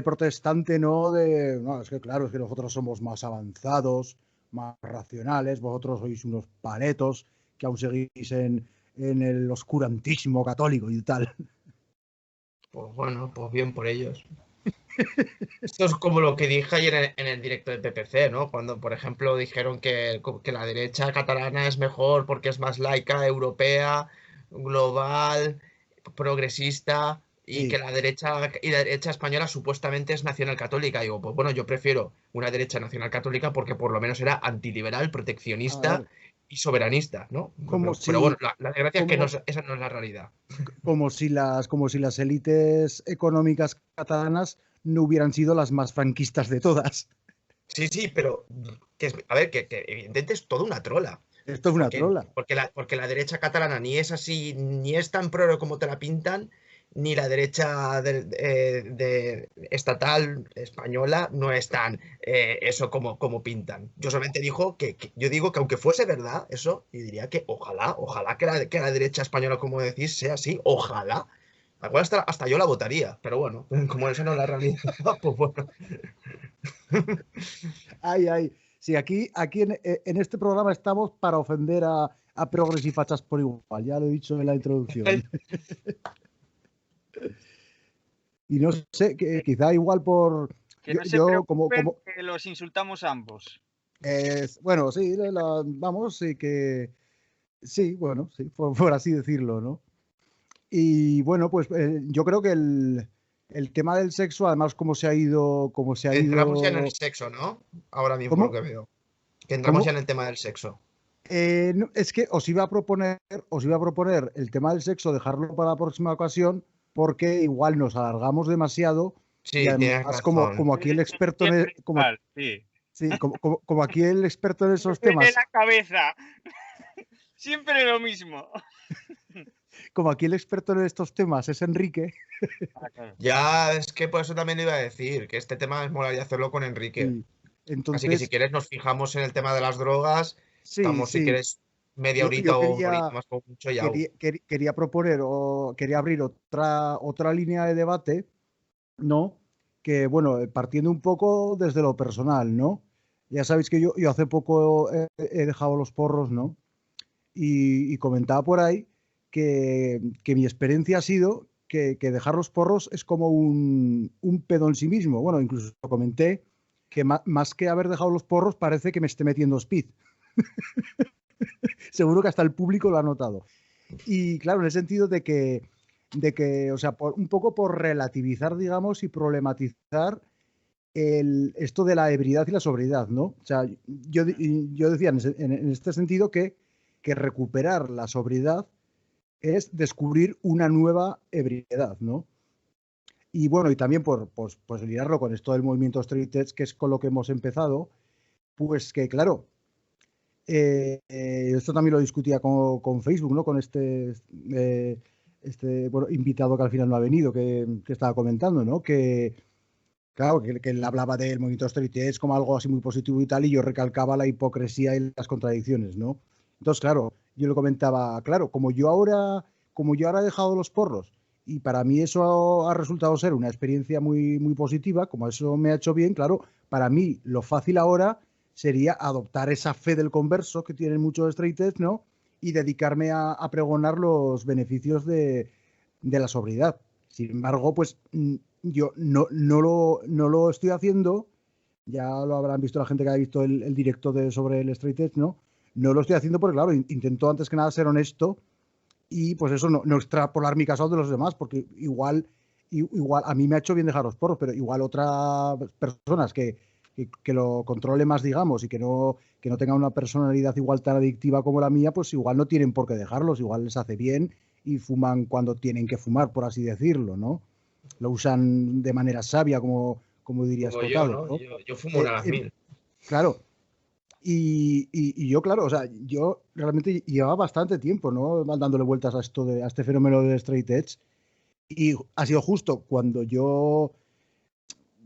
protestante, ¿no? No, es que claro, es que nosotros somos más avanzados, más racionales, vosotros sois unos paletos que aún seguís en el oscurantismo católico y tal. Pues bueno, pues bien por ellos. Esto es como lo que dije ayer en el directo del PPC, ¿no? Cuando, por ejemplo, dijeron que la derecha catalana es mejor porque es más laica, europea, global, progresista, y Sí. que la derecha española supuestamente es nacional católica. Digo, pues bueno, yo prefiero una derecha nacional católica porque por lo menos era antiliberal, proteccionista y soberanista, ¿no? Pero bueno, la desgracia es que esa no es la realidad. Como si las élites económicas catalanas no hubieran sido las más franquistas de todas. Sí, pero que evidentemente es toda una trola. Esto es una trola. Porque la derecha catalana ni es así, ni es tan progre como te la pintan, ni la derecha estatal española no es tan eso como pintan. Yo solamente yo digo que aunque fuese verdad eso, y diría que ojalá que la derecha española, como decís, sea así, ojalá. Igual hasta yo la votaría, pero bueno, como eso no es la realidad, pues bueno. Ay, ay. Sí, aquí en este programa estamos para ofender a progres y fachas por igual. Ya lo he dicho en la introducción. Y no sé, quizá igual por... Que no se Yo preocupen, que los insultamos ambos. bueno, sí, vamos, sí que... Sí, bueno, sí, por así decirlo, ¿no? Y bueno, pues yo creo que el tema del sexo, además, como se ha ido... Entramos ya en el sexo, ¿no? Ahora mismo, por lo ¿Cómo? que veo. Que entramos ¿Cómo? ya en el tema del sexo. No, es que os iba a proponer el tema del sexo, dejarlo para la próxima ocasión, porque igual nos alargamos demasiado y Sí, tienes además razón. como aquí el experto Siempre igual, sí. sí, como aquí el experto en Me esos duele temas, la cabeza. Siempre lo mismo. como aquí el experto en estos temas es Enrique, Ya, es que por eso también iba a decir que este tema es molaría hacerlo con Enrique. sí. Así que si Entonces, quieres nos fijamos en el tema de las drogas. sí, Estamos, si sí. quieres, media Yo horita o una horita más como mucho y au. quería proponer o quería abrir otra línea de debate, ¿no? Que, bueno, partiendo un poco desde lo personal, ¿no? Ya sabéis que yo hace poco he dejado los porros, ¿no? Y comentaba por ahí que mi experiencia ha sido que dejar los porros es como un pedo en sí mismo. Bueno, incluso comenté que más que haber dejado los porros parece que me esté metiendo speed. Seguro que hasta el público lo ha notado. Y claro, en el sentido de que o sea, un poco por relativizar, digamos, y problematizar esto de la ebriedad y la sobriedad, ¿no? O sea, yo decía en este sentido que recuperar la sobriedad es descubrir una nueva ebriedad, ¿no? Y bueno, y también pues liarlo con esto del movimiento Straight Edge, que es con lo que hemos empezado, pues que claro, esto también lo discutía con Facebook, ¿no? Con bueno, invitado que al final no ha venido, que estaba comentando, ¿no? Claro, que él hablaba del movimiento Straight Edge como algo así muy positivo y tal, y yo recalcaba la hipocresía y las contradicciones, ¿no? Entonces, claro, yo le comentaba, claro, como yo ahora he dejado los porros, y para mí eso ha resultado ser una experiencia muy, muy positiva, como eso me ha hecho bien, claro, para mí lo fácil ahora sería adoptar esa fe del converso que tienen muchos straight edge, ¿no? Y dedicarme a pregonar los beneficios de la sobriedad. Sin embargo, pues yo no lo estoy haciendo, ya lo habrán visto la gente que ha visto el directo sobre el straight edge, ¿no? No lo estoy haciendo porque, claro, intento antes que nada ser honesto y pues eso, no extrapolar mi caso de los demás, porque igual a mí me ha hecho bien dejar los porros, pero igual otras personas que lo controle más, digamos, y que no tengan una personalidad igual tan adictiva como la mía, pues igual no tienen por qué dejarlos, igual les hace bien y fuman cuando tienen que fumar, por así decirlo, ¿no? Lo usan de manera sabia, como diría Como yo, Escotado, ¿no? ¿no? Yo fumo una a las 1000. Claro, y yo, claro, o sea, yo realmente llevaba bastante tiempo, ¿no? Dándole vueltas a este fenómeno de straight edge. Y ha sido justo cuando yo,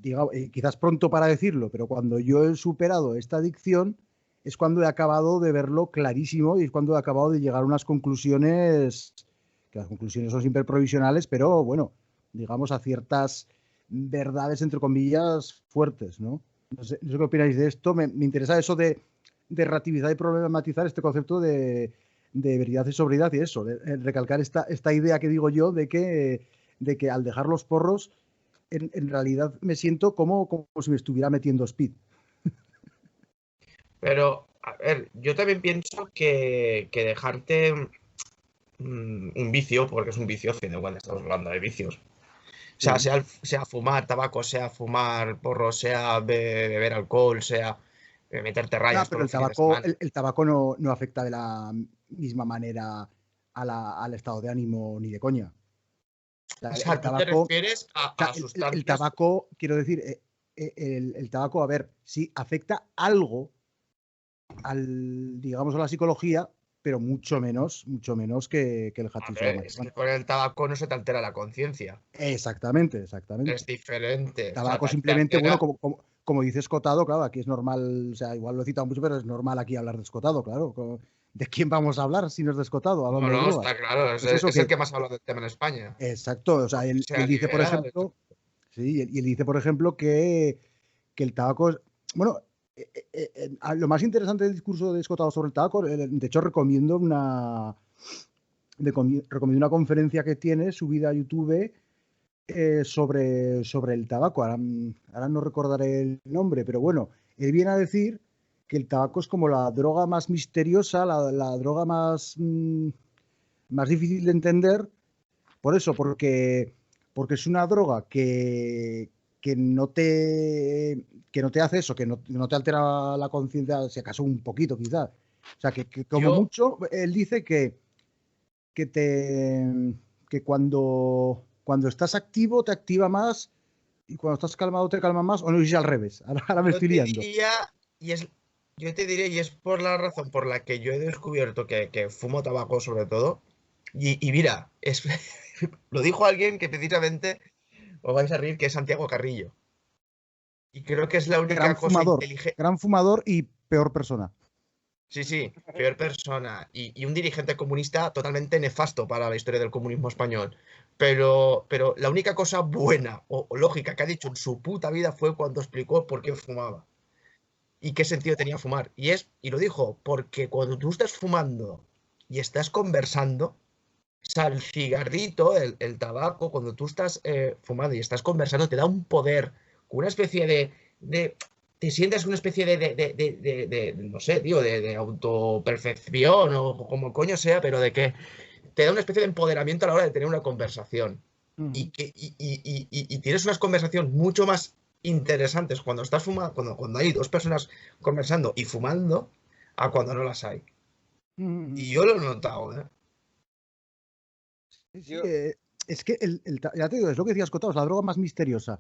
digamos, quizás pronto para decirlo, pero cuando yo he superado esta adicción, es cuando he acabado de verlo clarísimo y es cuando he acabado de llegar a unas conclusiones, que las conclusiones son siempre provisionales, pero bueno, digamos a ciertas verdades, entre comillas, fuertes, ¿no? No sé qué opináis de esto. Me interesa eso de relativizar y problematizar este concepto de veridad y sobriedad y eso, de recalcar esta idea que digo yo de que al dejar los porros, en realidad me siento como si me estuviera metiendo speed. Pero, a ver, yo también pienso que dejarte un vicio, porque es un vicio, a fin de cuentas estamos hablando de vicios. O sea, Sí. sea fumar tabaco, sea fumar porro, sea beber alcohol, sea meterte No, rayas todos pero el los fines de tabaco, semana. el tabaco no afecta de la misma manera al estado de ánimo ni de coña. O O sea, sea, tú te refieres a el sustancias. tabaco, quiero decir, el tabaco, a ver, sí afecta algo, digamos, a la psicología, pero mucho menos que el A hachís o ver, la es que marihuana. con el tabaco no se te altera la conciencia. Exactamente. Es diferente. O sea, Tabaco te simplemente, bueno, altera. como dice Escotado, claro, aquí es normal, o sea, igual lo he citado mucho, pero es normal aquí hablar de Escotado, claro. ¿De quién vamos a hablar si no es de Escotado, No, hablando de no, drogas? está claro. Pues eso Es el que, que más habla del tema en España. exacto, o sea, Aunque él sea dice, por liberal. ejemplo, sí, y él dice, por ejemplo, que el tabaco es, bueno, lo más interesante del discurso de Escotado sobre el tabaco, de hecho recomiendo recomiendo una conferencia que tiene subida a YouTube sobre el tabaco. Ahora no recordaré el nombre, pero bueno, él viene a decir que el tabaco es como la droga más misteriosa, la droga más difícil de entender, por eso, porque es una droga que no te hace eso, que no te altera la conciencia, si acaso un poquito quizás. O sea, que como Yo, mucho, él dice que, te, que cuando estás activo te activa más y cuando estás calmado te calma más, o no, es al revés. Ahora me yo estoy te liando. diría, y es, yo te diría, y es por la razón por la que yo he descubierto que fumo tabaco sobre todo. Y mira, lo dijo alguien que precisamente os vais a reír, que es Santiago Carrillo. Y creo que es la única cosa inteligente. Gran fumador y peor persona. Sí, sí, peor persona. Y un dirigente comunista totalmente nefasto para la historia del comunismo español. Pero la única cosa buena o lógica que ha dicho en su puta vida fue cuando explicó por qué fumaba y qué sentido tenía fumar. Y lo dijo, porque cuando tú estás fumando y estás conversando, o sea, el cigarrito, el tabaco, cuando tú estás fumando y estás conversando, te da un poder, una especie te sientes una especie no sé, tío, de autopercepción o como coño sea, pero de que te da una especie de empoderamiento a la hora de tener una conversación. Y tienes unas conversaciones mucho más interesantes cuando estás fumando, cuando hay dos personas conversando y fumando, a cuando no las hay. Y yo lo he notado, ¿eh? Sí, Yo, es que ya te digo, es lo que decías, Cotado, es la droga más misteriosa.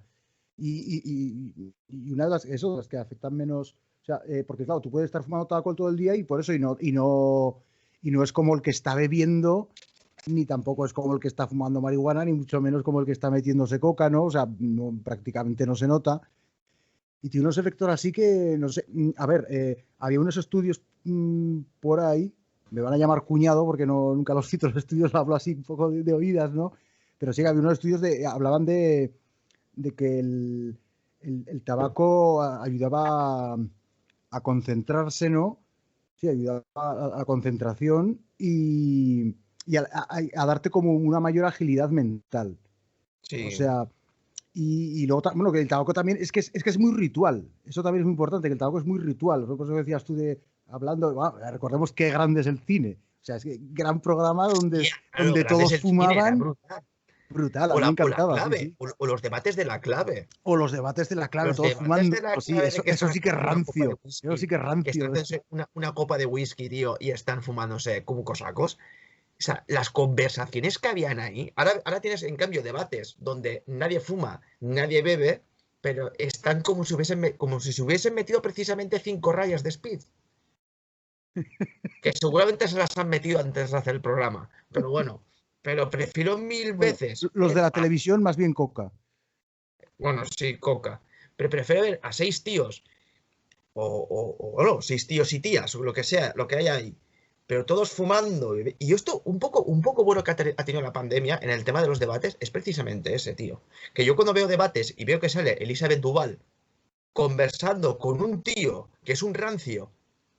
Y una de las que afectan menos, o sea, porque claro, tú puedes estar fumando tabaco todo el día y por eso y no es como el que está bebiendo, ni tampoco es como el que está fumando marihuana, ni mucho menos como el que está metiéndose coca, ¿no? O sea, prácticamente no se nota. Y tiene unos efectos así que, no sé, a ver, había unos estudios por ahí, me van a llamar cuñado porque nunca los cito, los estudios hablo así un poco de oídas, ¿no? Pero sí que había unos estudios hablaban de que el tabaco ayudaba a concentrarse, ¿no? Sí, ayudaba a concentración y a darte como una mayor agilidad mental. O Sí. sea, y luego, bueno, que el tabaco también es que es muy ritual. Eso también es muy importante, que el tabaco es muy ritual. Por eso decías tú hablando, bueno, recordemos qué grande es el cine. O sea, es que gran programa Y lo donde grande es todos el cine, era fumaban, brutal. brutal, a mí me O la encantaba, sí, clave, sí. o los debates de la clave. O los debates de la clave, Los todos debates de fumando, la sí, clave de que eso están sí que es haciendo una copa de rancio. Eso sí whisky, que es que están rancio. haciendo una copa de whisky, tío, y están fumándose como cosacos. O sea, las conversaciones que habían ahí. Ahora tienes, en cambio, debates donde nadie fuma, nadie bebe, pero están como si se hubiesen metido precisamente 5 rayas de speed. Que seguramente se las han metido antes de hacer el programa. Pero bueno, pero prefiero mil Bueno, veces los de ver la televisión más bien coca. bueno, sí, coca. Pero prefiero ver a 6 tíos, o no, 6 tíos y tías, o lo que sea, lo que haya ahí. Pero todos fumando. Y esto, un poco bueno que ha tenido la pandemia en el tema de los debates es precisamente ese, tío. Que yo cuando veo debates y veo que sale Elizabeth Duval conversando con un tío que es un rancio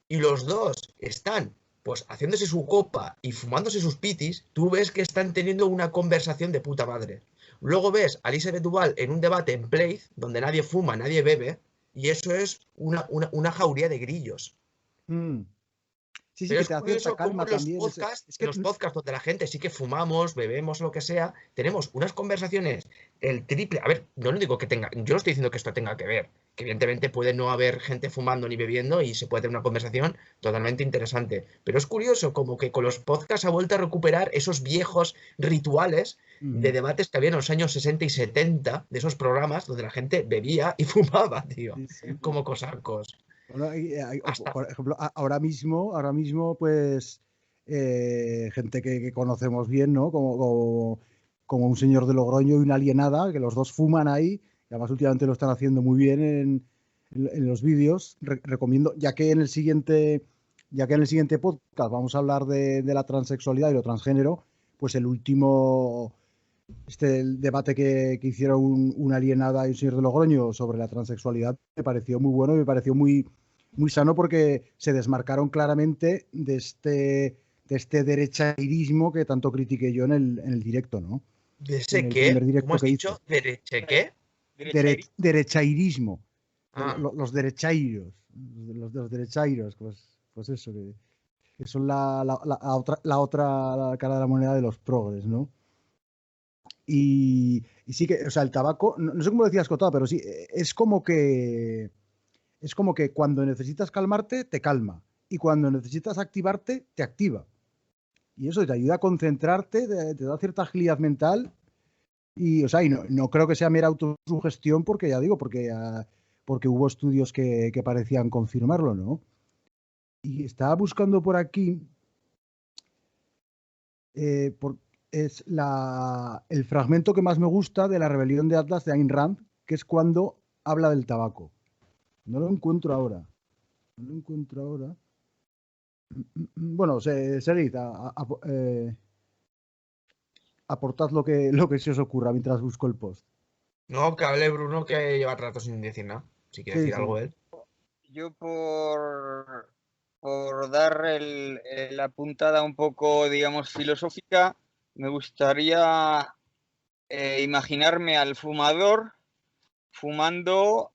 y los dos están pues haciéndose su copa y fumándose sus pitis, tú ves que están teniendo una conversación de puta madre. Luego ves a Elizabeth Duval en un debate en Play, donde nadie fuma, nadie bebe, y eso es una jauría de grillos. Mm. Sí, sí, Pero que es te da cierta curioso cómo calma también. Es en que los podcasts donde la gente sí que fumamos, bebemos, lo que sea, tenemos unas conversaciones el triple. A ver, yo no digo que tenga, yo no estoy diciendo que esto tenga que ver, que evidentemente puede no haber gente fumando ni bebiendo y se puede tener una conversación totalmente interesante. Pero es curioso como que con los podcasts ha vuelto a recuperar esos viejos rituales de debates que había en los años 60 y 70, de esos programas donde la gente bebía y fumaba, tío, sí, sí. como cosacos. Bueno, Hasta, por ejemplo, ahora mismo, pues, gente que conocemos bien, ¿no? Como un señor de Logroño y una alienada, que los dos fuman ahí, y además últimamente lo están haciendo muy bien en los vídeos. Recomiendo, ya que en el siguiente podcast vamos a hablar de la transexualidad y lo transgénero, pues el debate que hicieron una alienada y un señor de Logroño sobre la transexualidad me pareció muy bueno y me pareció muy, muy sano porque se desmarcaron claramente de este derechairismo que tanto critiqué yo en el directo, ¿no? ¿de En ese el qué? primer directo ¿Cómo has que hice. dicho? ¿Dereche qué? Derechairismo. Ah, Los derechairos. Los derechairos, pues eso, que son la otra cara de la moneda de los progres, ¿no? Y sí que, o sea, el tabaco, no sé cómo lo decías, Cotado, pero sí, es como que cuando necesitas calmarte, te calma. Y cuando necesitas activarte, te activa. Y eso te ayuda a concentrarte, te da cierta agilidad mental. Y, o sea, y no creo que sea mera autosugestión, porque ya digo, porque hubo estudios que parecían confirmarlo, ¿no? Y estaba buscando por aquí, por, es el fragmento que más me gusta de la rebelión de Atlas de Ayn Rand, que es cuando habla del tabaco. No lo encuentro ahora. No lo encuentro ahora. Bueno, seguid. Aportad lo que se os ocurra mientras busco el post. no, que hable Bruno, que lleva rato sin decir nada. Si quiere Sí, decir sí. algo él. Yo por dar la puntada un poco, digamos, filosófica, me gustaría imaginarme al fumador fumando,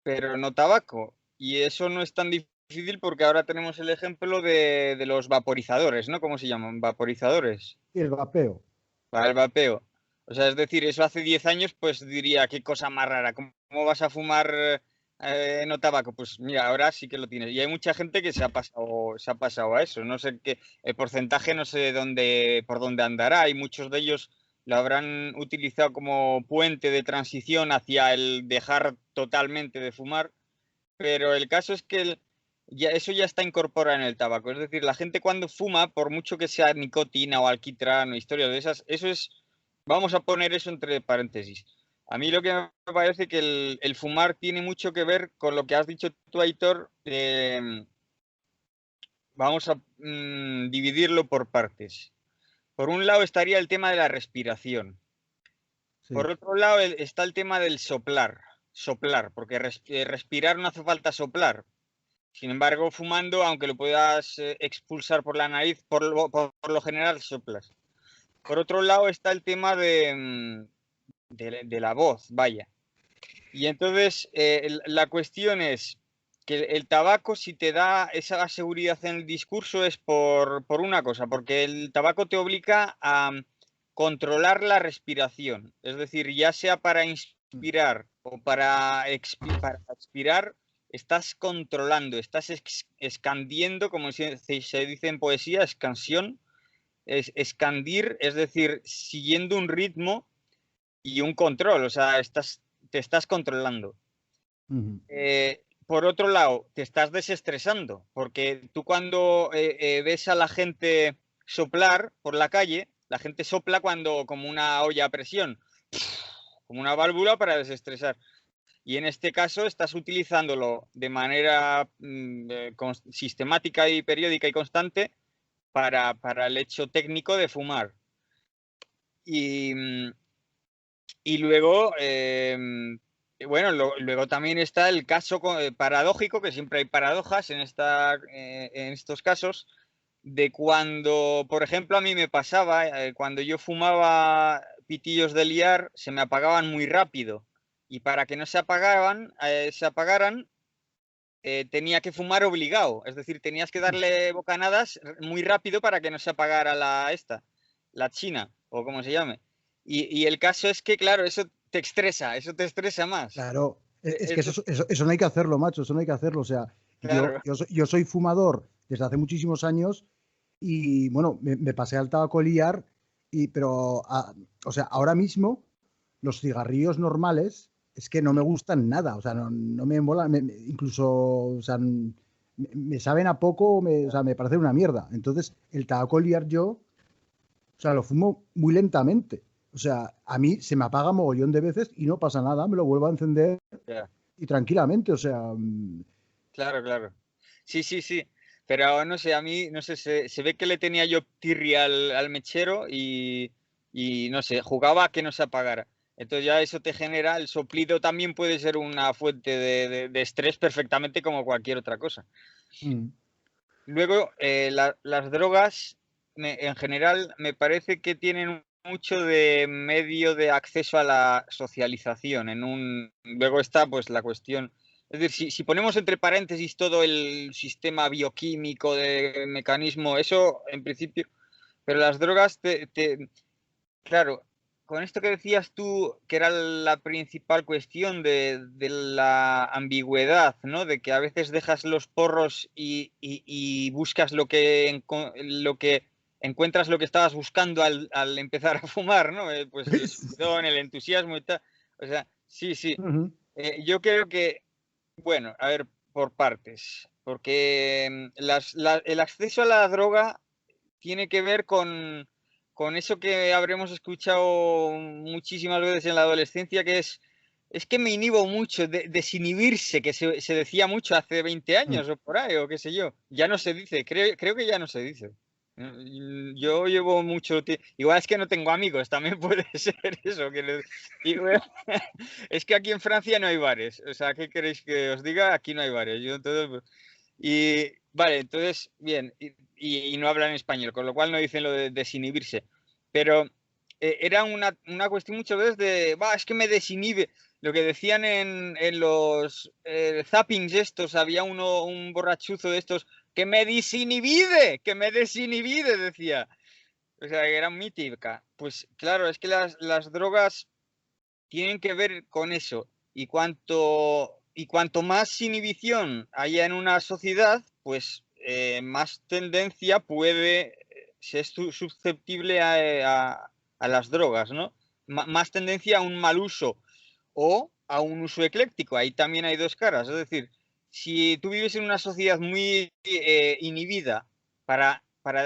pero no tabaco. Y eso no es tan difícil porque ahora tenemos el ejemplo de los vaporizadores, ¿no? ¿Cómo se llaman? Vaporizadores. Y el vapeo. Para el vapeo. O sea, es decir, eso hace 10 años, pues diría, qué cosa más rara. ¿Cómo vas a fumar no tabaco? Pues mira, ahora sí que lo tienes. Y hay mucha gente que se ha pasado a eso. No sé qué, el porcentaje no sé por dónde andará. Y muchos de ellos lo habrán utilizado como puente de transición hacia el dejar totalmente de fumar. Pero el caso es que eso ya está incorporado en el tabaco. Es decir, la gente cuando fuma, por mucho que sea nicotina o alquitrán o historias de esas, eso es, vamos a poner eso entre paréntesis. A mí lo que me parece que el fumar tiene mucho que ver con lo que has dicho tú, Aitor. Vamos a dividirlo por partes. Por un lado estaría el tema de la respiración. Sí. Por otro lado está el tema del soplar, porque respirar no hace falta soplar. Sin embargo, fumando, aunque lo puedas expulsar por la nariz, por lo general soplas. Por otro lado está el tema de la voz, vaya. Y entonces la cuestión es que el tabaco, si te da esa seguridad en el discurso, es por una cosa, porque el tabaco te obliga a controlar la respiración. Es decir, ya sea para inspirar o para expirar, estás controlando, estás escandiendo, como se dice en poesía, escansión, escandir, es decir, siguiendo un ritmo y un control, o sea, te estás controlando. Uh-huh. Por otro lado, te estás desestresando, porque tú cuando ves a la gente soplar por la calle, la gente sopla como una olla a presión, como una válvula para desestresar. Y en este caso estás utilizándolo de manera sistemática y periódica y constante para el hecho técnico de fumar. Y luego, bueno, luego también está el caso paradójico, que siempre hay paradojas en estos casos, de cuando, por ejemplo, a mí me pasaba, cuando yo fumaba pitillos de liar, se me apagaban muy rápido. Y para que no se apagaran, tenía que fumar obligado. Es decir, tenías que darle bocanadas muy rápido para que no se apagara la china, o como se llame. Y el caso es que, claro, eso te estresa más. Claro, es que eso no hay que hacerlo, macho, eso no hay que hacerlo. O sea, Claro. yo soy fumador desde hace muchísimos años y, bueno, me pasé al tabaco liar, pero, o sea, ahora mismo los cigarrillos normales es que no me gustan nada, o sea, no me mola, incluso, o sea, me saben a poco, o sea, me parecen una mierda. Entonces, el tabaco liar yo, o sea, lo fumo muy lentamente. O sea, a mí se me apaga mogollón de veces y no pasa nada, me lo vuelvo a encender Ya. y tranquilamente, o sea, Claro, claro. Sí, sí, sí. Pero no sé, a mí, no sé, se ve que le tenía yo tirria al mechero y no sé, jugaba a que no se apagara. Entonces ya eso te genera, el soplido también puede ser una fuente de estrés perfectamente como cualquier otra cosa. Luego, las drogas, en general, me parece que tienen mucho de medio de acceso a la socialización. Luego está pues la cuestión. Es decir, si ponemos entre paréntesis todo el sistema bioquímico de mecanismo, eso en principio, pero las drogas claro, con esto que decías tú, que era la principal cuestión de la ambigüedad, ¿no? De que a veces dejas los porros y buscas lo que encuentras lo que estabas buscando al empezar a fumar, ¿no? Pues el subidón, el entusiasmo y tal. O sea, sí, sí. Yo creo que, bueno, a ver, por partes, porque el acceso a la droga tiene que ver con eso que habremos escuchado muchísimas veces en la adolescencia, que es que me inhibo mucho, desinhibirse, que se decía mucho hace 20 años o por ahí, o qué sé yo. Ya no se dice, creo que ya no se dice. Yo llevo mucho tiempo. Igual es que no tengo amigos, también puede ser eso. Es que aquí en Francia no hay bares. O sea, ¿qué queréis que os diga? Aquí no hay bares. Yo entonces. Y vale, entonces, bien, y no hablan español, con lo cual no dicen lo de desinhibirse. Pero era una cuestión muchas veces de, va, es que me desinhibe. Lo que decían en los zappings estos, había un borrachuzo de estos, que me desinhibide, decía. O sea, que era mítica. Pues claro, es que las drogas tienen que ver con eso. Y cuanto más inhibición haya en una sociedad, pues más tendencia puede ser susceptible a las drogas, ¿no? Más tendencia a un mal uso o a un uso ecléctico. Ahí también hay dos caras. Es decir, si tú vives en una sociedad muy inhibida para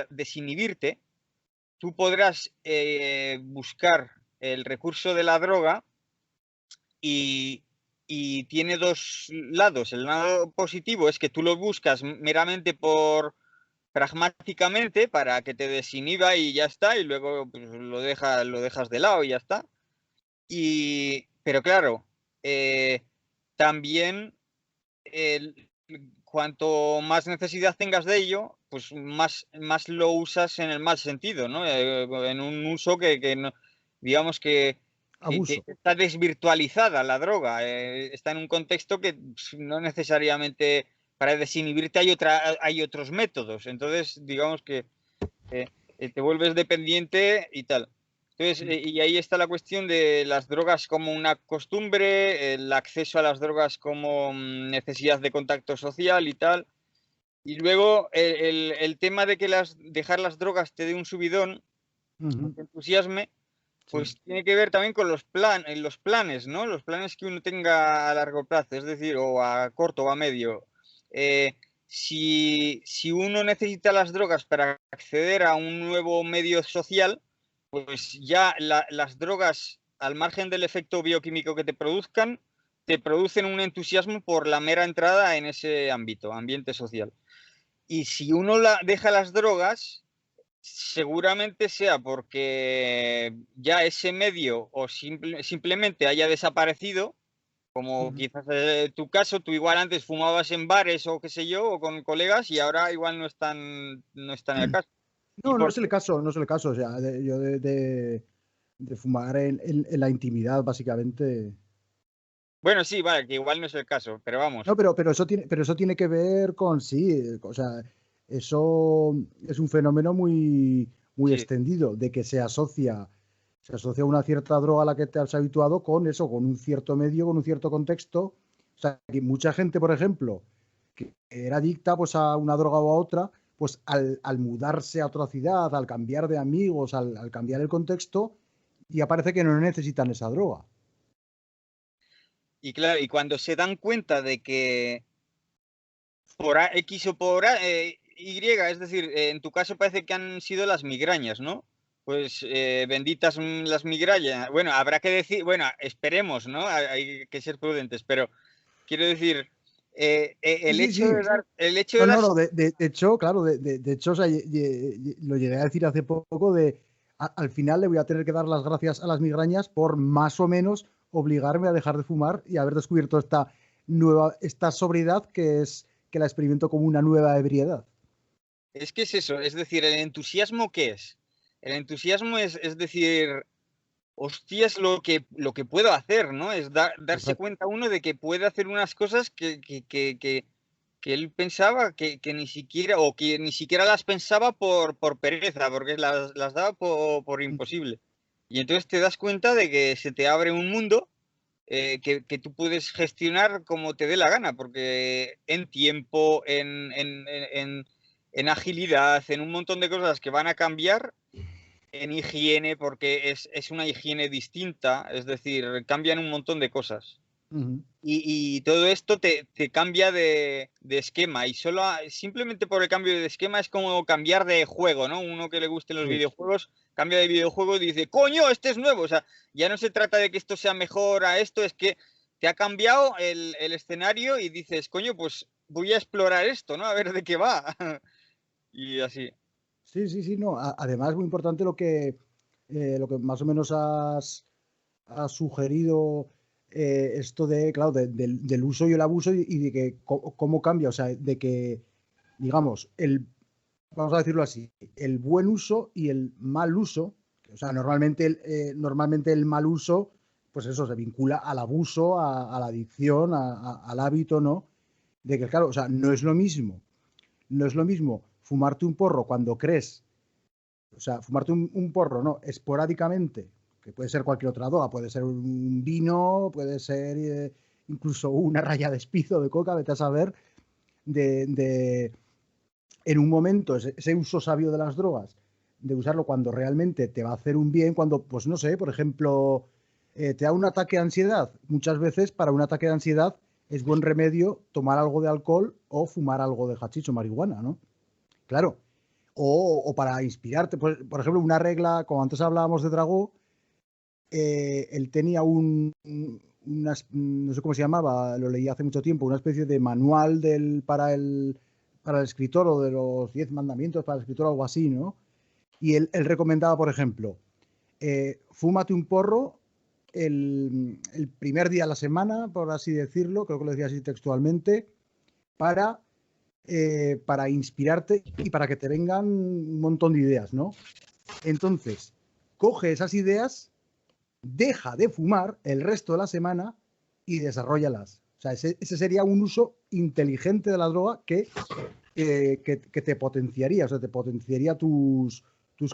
desinhibirte, tú podrás buscar el recurso de la droga y, y tiene dos lados. El lado positivo es que tú lo buscas meramente pragmáticamente para que te desinhiba y ya está, y luego pues, lo dejas de lado y ya está. Pero claro, también cuanto más necesidad tengas de ello, pues más lo usas en el mal sentido, ¿no? En un uso que no, digamos que abuso. está desvirtualizada la droga, está en un contexto que no necesariamente para desinhibirte hay otros métodos, entonces digamos que te vuelves dependiente y tal. Entonces, y ahí está la cuestión de las drogas como una costumbre, el acceso a las drogas como necesidad de contacto social y tal. Y luego el tema de que dejar las drogas te dé un subidón, te entusiasme, pues Sí. tiene que ver también con los planes, ¿no? Los planes que uno tenga a largo plazo, es decir, o a corto o a medio. Si uno necesita las drogas para acceder a un nuevo medio social, pues ya las drogas, al margen del efecto bioquímico que te producen un entusiasmo por la mera entrada en ese ambiente social. Y si uno deja las drogas, seguramente sea porque ya ese medio o simplemente haya desaparecido, como quizás tu caso, tú igual antes fumabas en bares o qué sé yo, o con colegas y ahora igual no están en el caso. No, no es el caso, no es el caso. O sea, yo de fumar en la intimidad, básicamente. Bueno, sí, vale, que igual no es el caso, pero vamos. No, pero eso tiene que ver con, sí, o sea, eso es un fenómeno muy Sí, extendido, de que se asocia una cierta droga a la que te has habituado con eso, con un cierto medio, con un cierto contexto. O sea, que mucha gente, por ejemplo, que era adicta pues, a una droga o a otra, pues al mudarse a otra ciudad, al cambiar de amigos, al cambiar el contexto, ya parece que no necesitan esa droga. Y claro, y cuando se dan cuenta de que por X o por Y, es decir, en tu caso parece que han sido las migrañas, ¿no? Pues benditas las migrañas. Bueno, habrá que decir, bueno, esperemos, ¿no? Hay que ser prudentes, pero quiero decir, el hecho de dar... No, de hecho, claro, de hecho, o sea, lo llegué a decir hace poco al final le voy a tener que dar las gracias a las migrañas por más o menos obligarme a dejar de fumar y haber descubierto esta sobriedad que la experimento como una nueva ebriedad. Es que es eso, es decir, ¿el entusiasmo qué es? El entusiasmo es decir, hostia, es lo que puedo hacer, ¿no? Es darse cuenta uno de que puede hacer unas cosas que él pensaba que ni siquiera, o que ni siquiera las pensaba por pereza, porque las daba por imposible. Y entonces te das cuenta de que se te abre un mundo que tú puedes gestionar como te dé la gana, porque en tiempo, en agilidad, en un montón de cosas que van a cambiar, en higiene, porque es una higiene distinta, es decir, cambian un montón de cosas. Y todo esto te cambia de esquema, y simplemente por el cambio de esquema es como cambiar de juego, ¿no? Uno que le gusten los videojuegos cambia de videojuego y dice, coño, este es nuevo. O sea, ya no se trata de que esto sea mejor a esto, es que te ha cambiado el escenario y dices, coño, pues voy a explorar esto, ¿no? A ver de qué va. Y así. Sí, no. Además, es muy importante lo que más o menos has sugerido, esto claro, del uso y el abuso y de que cómo cambia, o sea, de que, digamos, vamos a decirlo así, el buen uso y el mal uso, o sea, normalmente el mal uso, pues eso, se vincula al abuso, a la adicción, al hábito, ¿no? De que, claro, o sea, no es lo mismo fumarte un porro cuando crees, o sea, fumarte un porro, ¿no? Esporádicamente, que puede ser cualquier otra droga, puede ser un vino, puede ser incluso una raya de espizo de coca, vete a saber, en un momento, ese uso sabio de las drogas, de usarlo cuando realmente te va a hacer un bien, cuando, pues no sé, por ejemplo, te da un ataque de ansiedad. Muchas veces para un ataque de ansiedad es buen remedio tomar algo de alcohol o fumar algo de hachís o marihuana, ¿no? Claro. O para inspirarte, pues, por ejemplo, una regla, como antes hablábamos de Dragó, él tenía no sé cómo se llamaba, lo leí hace mucho tiempo, una especie de manual para el escritor, o de los 10 mandamientos para el escritor, algo así, ¿no? Y él recomendaba, por ejemplo, fúmate un porro el primer día de la semana, por así decirlo, creo que lo decía así textualmente, para inspirarte y para que te vengan un montón de ideas, ¿no? Entonces, coge esas ideas, deja de fumar el resto de la semana y desarróllalas. O sea, ese sería un uso inteligente de la droga que te potenciaría, o sea, te potenciaría tus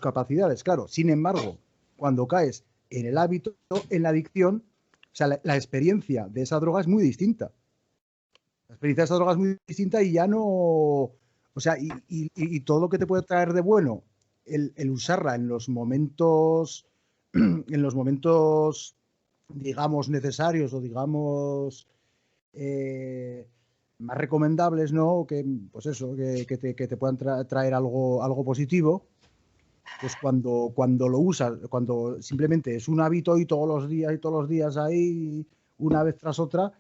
capacidades. Claro, sin embargo, cuando caes en el hábito, en la adicción, o sea, la experiencia de esa droga es muy distinta. La experiencia de esa droga es muy distinta y ya no... O sea, y todo lo que te puede traer de bueno, el usarla en los momentos, digamos, necesarios o digamos más recomendables, ¿no? Que, pues eso, que te puedan traer algo positivo, pues cuando lo usas, cuando simplemente es un hábito y todos los días ahí, una vez tras otra,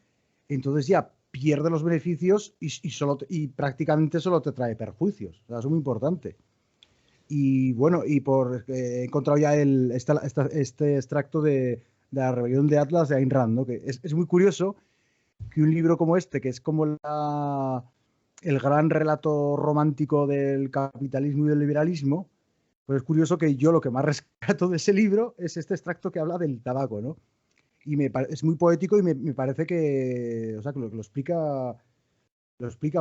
entonces ya pierde los beneficios y prácticamente solo te trae perjuicios. O sea, es muy importante. Y bueno, he encontrado ya este extracto de la rebelión de Atlas de Ayn Rand, ¿no? Que es muy curioso que un libro como este, que es como el gran relato romántico del capitalismo y del liberalismo, pues es curioso que yo lo que más rescato de ese libro es este extracto que habla del tabaco, ¿no? Y es muy poético y me parece que, o sea, que lo explica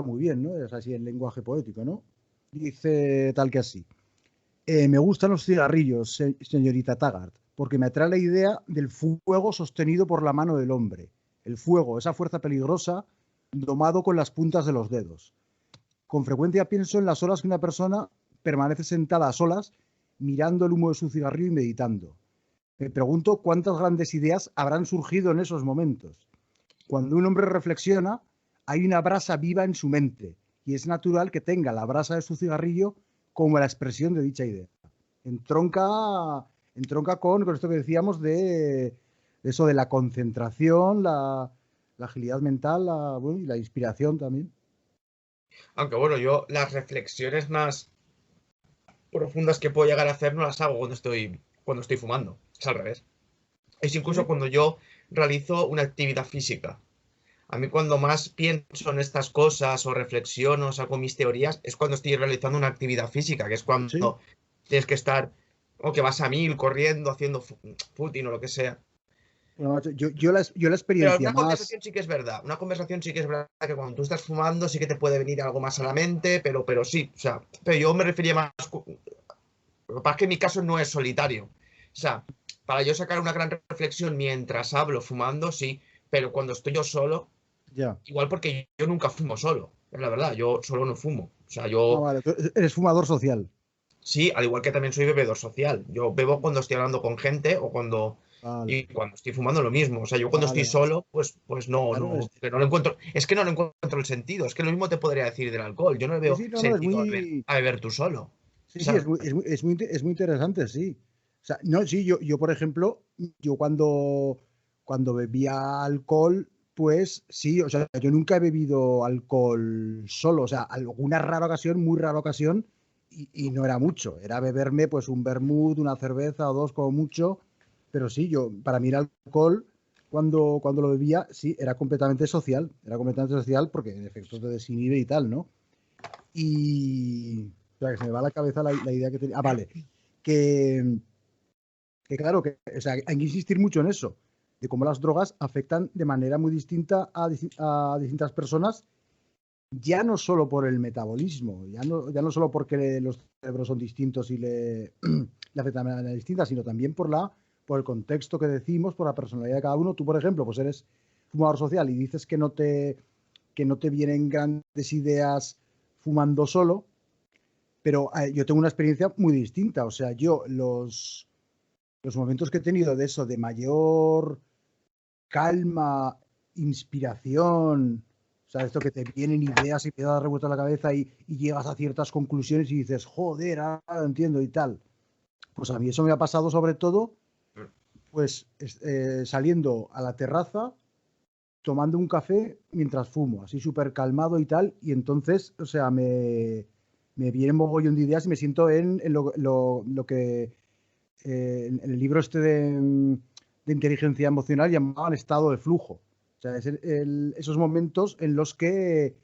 muy bien, ¿no? Es así en lenguaje poético, ¿no? Dice tal que así. Me gustan los cigarrillos, señorita Taggart, porque me atrae la idea del fuego sostenido por la mano del hombre. El fuego, esa fuerza peligrosa, domado con las puntas de los dedos. Con frecuencia pienso en las horas que una persona permanece sentada a solas, mirando el humo de su cigarrillo y meditando. Me pregunto cuántas grandes ideas habrán surgido en esos momentos. cuando un hombre reflexiona, hay una brasa viva en su mente y es natural que tenga la brasa de su cigarrillo como la expresión de dicha idea. Entronca con esto que decíamos de eso de la concentración, la agilidad mental bueno, y la inspiración también. Aunque bueno, yo las reflexiones más profundas que puedo llegar a hacer no las hago cuando estoy fumando. Es al revés. Es incluso ¿Sí? cuando yo realizo una actividad física. A mí cuando más pienso en estas cosas o reflexiono, saco mis teorías, es cuando estoy realizando una actividad física, que es Sí. cuando tienes que estar, o que vas a 1000 corriendo, haciendo footing o lo que sea. Bueno, macho, yo la Pero experiencia una más... conversación sí que es verdad. Una conversación sí que es verdad que cuando tú estás fumando sí que te puede venir algo más a la mente, pero sí. O sea, pero yo me refería más. Lo que pasa es que en mi caso no es solitario. O sea, para yo sacar una gran reflexión mientras hablo fumando, sí. Pero cuando estoy yo solo, Ya. igual porque yo nunca fumo solo. Es la verdad, yo solo no fumo. O sea, Ah, yo vale. Tú eres fumador social. sí, al igual que también soy bebedor social. Yo bebo cuando estoy hablando con gente o cuando. Vale, Y cuando estoy fumando lo mismo. O sea, yo cuando estoy vale, vale. solo, pues no, Claro, no, que no lo encuentro. Es que no le encuentro el sentido. Es que lo mismo te podría decir del alcohol. Yo no le sí, veo sí, no, no, es sentido muy... a beber tú solo. Sí, sí, ¿Sabes? es muy interesante, sí. O sea, no, sí, yo por ejemplo, yo cuando bebía alcohol, pues sí, o sea, yo nunca he bebido alcohol solo, o sea, alguna rara ocasión, muy rara ocasión, y no era mucho, era beberme pues un vermut, una cerveza o dos como mucho, pero sí, para mí el alcohol, cuando lo bebía, sí, era completamente social porque en efecto te desinhibe y tal, ¿no? Y, o sea, que se me va a la cabeza la idea que tenía. Ah, vale. Que, que claro, o sea, hay que insistir mucho en eso, de cómo las drogas afectan de manera muy distinta a distintas personas, ya no solo por el metabolismo, ya no solo porque los cerebros son distintos y le afectan de manera distinta, sino también por el contexto que decimos, por la personalidad de cada uno. Tú, por ejemplo, pues eres fumador social y dices que no te vienen grandes ideas fumando solo, pero yo tengo una experiencia muy distinta. O sea, yo los momentos que he tenido de eso, de mayor calma, inspiración, o sea, esto que te vienen ideas y te da revuelta la cabeza y llegas a ciertas conclusiones y dices, joder, ahora lo entiendo y tal. Pues a mí eso me ha pasado sobre todo, pues saliendo a la terraza, tomando un café mientras fumo, así súper calmado y tal, y entonces, o sea, me viene un mogollón de ideas y me siento en lo que en el libro este de inteligencia emocional llamaban estado de flujo. O sea, es esos momentos en los que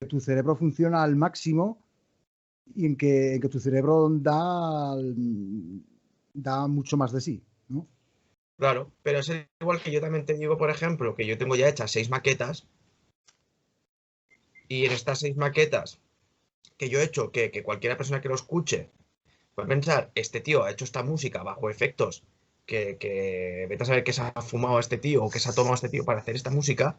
tu cerebro funciona al máximo y en que tu cerebro da mucho más de sí, ¿no? Claro, pero es igual que yo también te digo, por ejemplo, que yo tengo ya hechas 6 maquetas y en estas 6 maquetas que yo he hecho, que cualquiera persona que lo escuche puede pensar, este tío ha hecho esta música bajo efectos que vete a saber qué se ha fumado este tío o qué se ha tomado este tío para hacer esta música,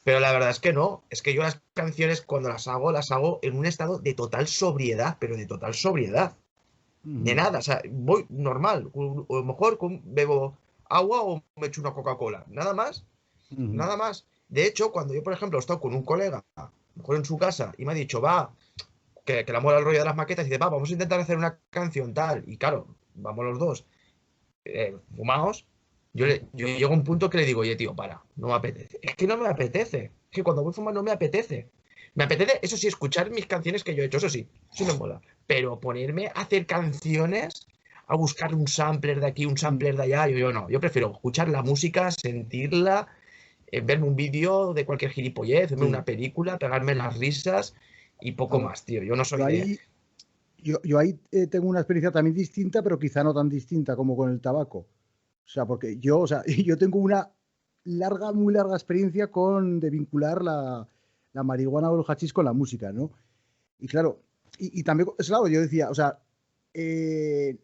pero la verdad es que no, es que yo las canciones cuando las hago en un estado de total sobriedad, pero de total sobriedad. De Ujú, nada, o sea, voy normal, o a lo mejor bebo agua o me echo una Coca-Cola, nada más, ujú. nada más. De hecho, cuando yo, por ejemplo, he estado con un colega, a lo mejor en su casa, y me ha dicho, va, que le mola el rollo de las maquetas, y dice, va, vamos a intentar hacer una canción tal, y claro, vamos los dos, fumados, yo llego a un punto que le digo, oye, tío, para, no me apetece. Es que no me apetece, es que cuando voy a fumar no me apetece. Me apetece, eso sí, escuchar mis canciones que yo he hecho, eso me mola. Pero ponerme a hacer canciones, a buscar un sampler de aquí, un Mm. sampler de allá, yo no. Yo prefiero escuchar la música, sentirla, verme un vídeo de cualquier gilipollez, verme Sí. una película, pegarme las risas y poco Claro. más, tío. Yo no Yo soy de. ahí, yo ahí tengo una experiencia también distinta, pero quizá no tan distinta como con el tabaco. O sea, porque yo, o sea, yo tengo una muy larga experiencia de vincular la marihuana o el hachís con la música, ¿no? Y claro, y también, es claro, yo decía, o sea, eh,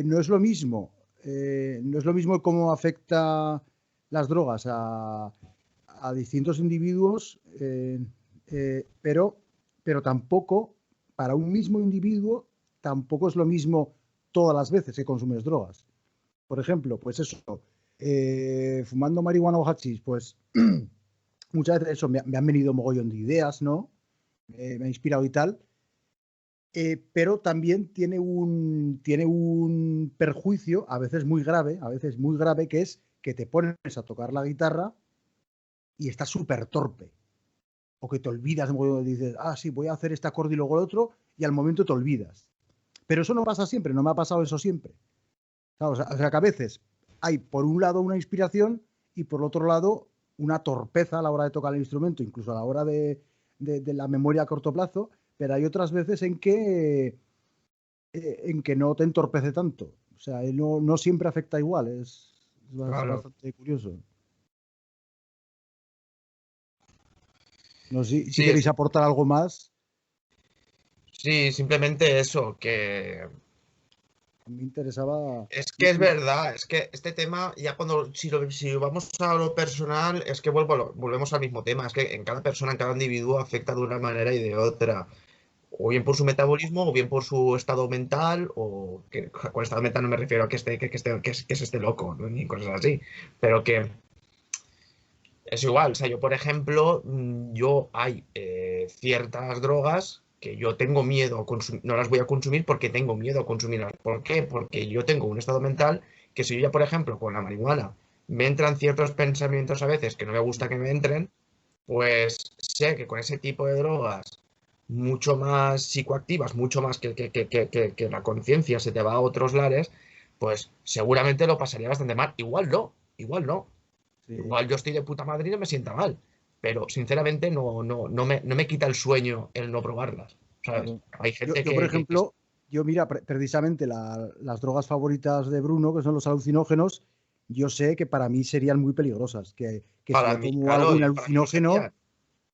no es lo mismo, no es lo mismo cómo afecta las drogas a distintos individuos, pero tampoco, para un mismo individuo, tampoco es lo mismo todas las veces que consumes drogas. Por ejemplo, pues eso, fumando marihuana o hachís, pues muchas veces eso me han venido mogollón de ideas, ¿no? Me ha inspirado y tal. Pero también tiene un perjuicio, a veces muy grave, que es que te pones a tocar la guitarra y estás súper torpe. O que te olvidas, dices, sí, voy a hacer este acorde y luego el otro, y al momento te olvidas. Pero eso no pasa siempre, no me ha pasado eso siempre. O sea, que a veces hay, por un lado, una inspiración y por otro lado, una torpeza a la hora de tocar el instrumento, incluso a la hora de la memoria a corto plazo, pero hay otras veces en que no te entorpece tanto. O sea, no siempre afecta igual, es bastante curioso. No sé si queréis aportar algo más. Sí, simplemente eso, que me interesaba. Es que es verdad, es que este tema, ya si vamos a lo personal, es que volvemos al mismo tema, es que en cada persona, en cada individuo afecta de una manera y de otra. O bien por su metabolismo, o bien por su estado mental, o que con estado mental no me refiero a que se esté loco, ¿no? Ni cosas así, pero que es igual. O sea, yo, por ejemplo, hay ciertas drogas que yo tengo miedo a consumir, no las voy a consumir porque tengo miedo a consumirlas. ¿Por qué? Porque yo tengo un estado mental que si yo ya, por ejemplo, con la marihuana me entran ciertos pensamientos a veces que no me gusta que me entren, pues sé que con ese tipo de drogas mucho más psicoactivas, mucho más que la conciencia se te va a otros lares, pues seguramente lo pasaría bastante mal. Igual no. Sí. Igual yo estoy de puta madre y no me sienta mal, pero sinceramente no me quita el sueño el no probarlas, ¿sabes? Claro. Hay gente yo, por ejemplo, yo mira, precisamente las drogas favoritas de Bruno, que son los alucinógenos, yo sé que para mí serían muy peligrosas, que si yo tomo algún alucinógeno,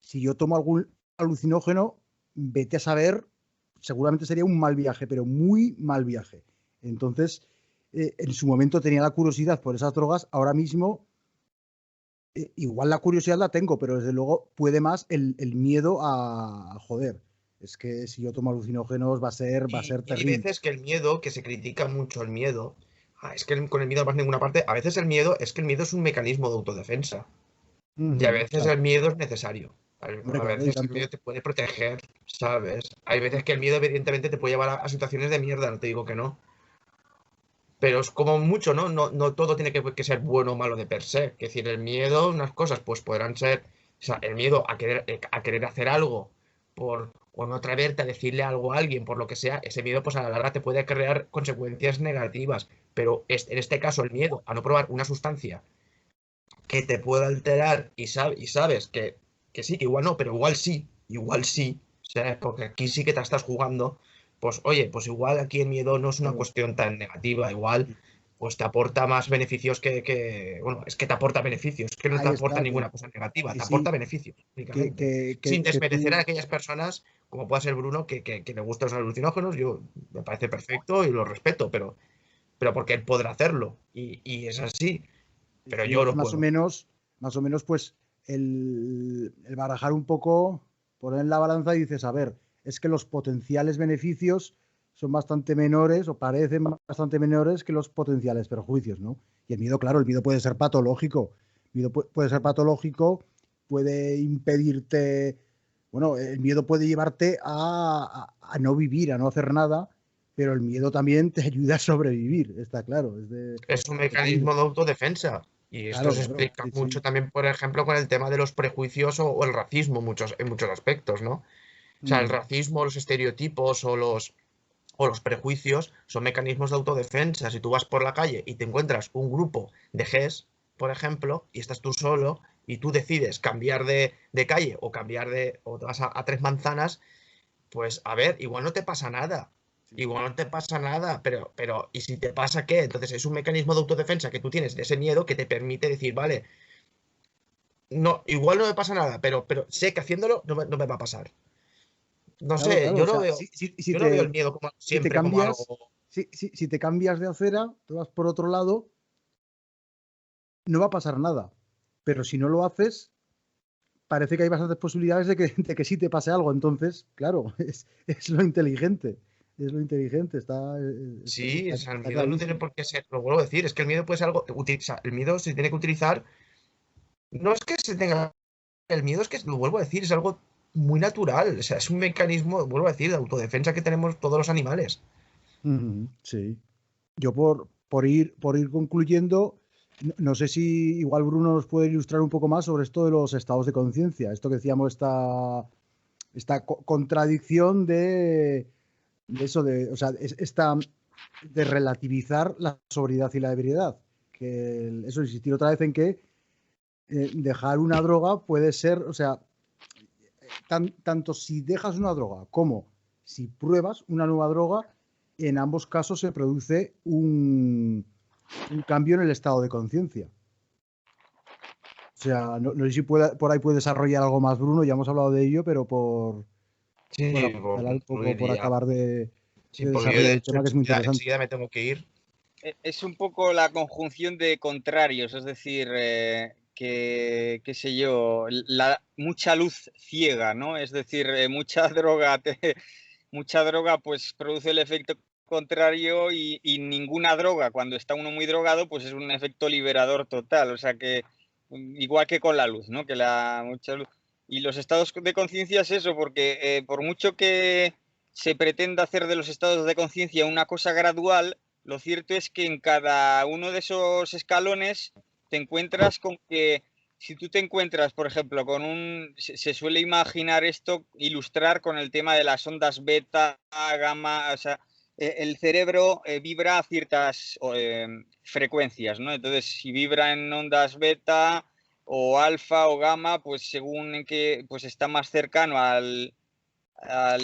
si yo tomo algún alucinógeno, vete a saber, seguramente sería un mal viaje, pero muy mal viaje. Entonces, en su momento tenía la curiosidad por esas drogas, ahora mismo igual la curiosidad la tengo, pero desde luego puede más el miedo a joder. Es que si yo tomo alucinógenos va a ser terrible. Hay veces que el miedo, que se critica mucho el miedo, es que con el miedo no vas a ninguna parte. A veces el miedo es un mecanismo de autodefensa. Y a veces el miedo es necesario. A veces el miedo te puede proteger, ¿sabes? Hay veces que el miedo evidentemente te puede llevar a situaciones de mierda, no te digo que no. Pero es como mucho, ¿no? No todo tiene que ser bueno o malo de per se. Es decir, el miedo, unas cosas, pues podrán ser. O sea, el miedo a querer hacer algo o no atreverte a decirle algo a alguien, por lo que sea, ese miedo, pues a la larga te puede crear consecuencias negativas. Pero en este caso, el miedo a no probar una sustancia que te pueda alterar y sabes que sí, que igual no, pero igual sí. O sea, porque aquí sí que te estás jugando. Pues oye, pues igual aquí el miedo no es una cuestión tan negativa, igual pues te aporta más beneficios bueno, es que te aporta beneficios, es que no te aporta ninguna cosa negativa, te aporta beneficios, únicamente. Sin desmerecer a aquellas personas, como pueda ser Bruno, que le gustan los alucinógenos, me parece perfecto y lo respeto, pero porque él podrá hacerlo, y es así, pero yo no puedo. Más o menos, pues, el barajar un poco, poner en la balanza y dices, a ver, es que los potenciales beneficios son bastante menores o parecen bastante menores que los potenciales perjuicios, ¿no? Y el miedo, claro, puede ser patológico. El miedo puede ser patológico, puede impedirte, bueno, el miedo puede llevarte a no vivir, a no hacer nada, pero el miedo también te ayuda a sobrevivir, está claro. Es un mecanismo de autodefensa. Y esto se explica mucho también, por ejemplo, con el tema de los prejuicios o el racismo en muchos aspectos, ¿no? O sea, el racismo, los estereotipos o los prejuicios son mecanismos de autodefensa. Si tú vas por la calle y te encuentras un grupo de GES, por ejemplo, y estás tú solo y tú decides cambiar de calle o o te vas a Tres Manzanas, pues a ver, igual no te pasa nada. Pero ¿y si te pasa qué? Entonces es un mecanismo de autodefensa que tú tienes de ese miedo que te permite decir, vale, no, igual no me pasa nada, pero sé que haciéndolo no me va a pasar. No sé, yo no veo, yo no veo el miedo como siempre como algo. Si te cambias de acera, te vas por otro lado, no va a pasar nada. Pero si no lo haces, parece que hay bastantes posibilidades de que sí te pase algo. Entonces, claro, es lo inteligente. es lo inteligente, Sí, o sea, el está miedo no tiene clarísimo. por qué ser, lo vuelvo a decir, es que el miedo puede ser algo, el miedo se tiene que utilizar, no es que se tenga, el miedo es que, lo vuelvo a decir, es algo muy natural, o sea, es un mecanismo, vuelvo a decir, de autodefensa que tenemos todos los animales. Ujú, sí. Yo por ir concluyendo, no sé si igual Bruno nos puede ilustrar un poco más sobre esto de los estados de conciencia, esto que decíamos, esta contradicción de eso, o sea, esta de relativizar la sobriedad y la ebriedad. Que eso, insistir otra vez en que dejar una droga puede ser, o sea, tanto si dejas una droga como si pruebas una nueva droga, en ambos casos se produce un cambio en el estado de conciencia. O sea, no sé si por ahí puede desarrollar algo más, Bruno, ya hemos hablado de ello, pero Sí, por hablar un poco, concluir por ya. acabar de Sí, porque yo desarrollar de el hecho tema, que es muy interesante. enseguida me tengo que ir. Es un poco la conjunción de contrarios, es decir, que, qué sé yo, mucha luz ciega, ¿no? Es decir, mucha droga, mucha droga pues produce el efecto contrario y ninguna droga, cuando está uno muy drogado, pues es un efecto liberador total. O sea que, igual que con la luz, ¿no? Que mucha luz. Y los estados de conciencia es eso, porque por mucho que se pretenda hacer de los estados de conciencia una cosa gradual, lo cierto es que en cada uno de esos escalones te encuentras con que si tú te encuentras, por ejemplo, se suele imaginar esto, ilustrar con el tema de las ondas beta, gamma, o sea, el cerebro vibra a ciertas frecuencias, ¿no? Entonces, si vibra en ondas beta o alfa o gamma, pues según en que pues está más cercano al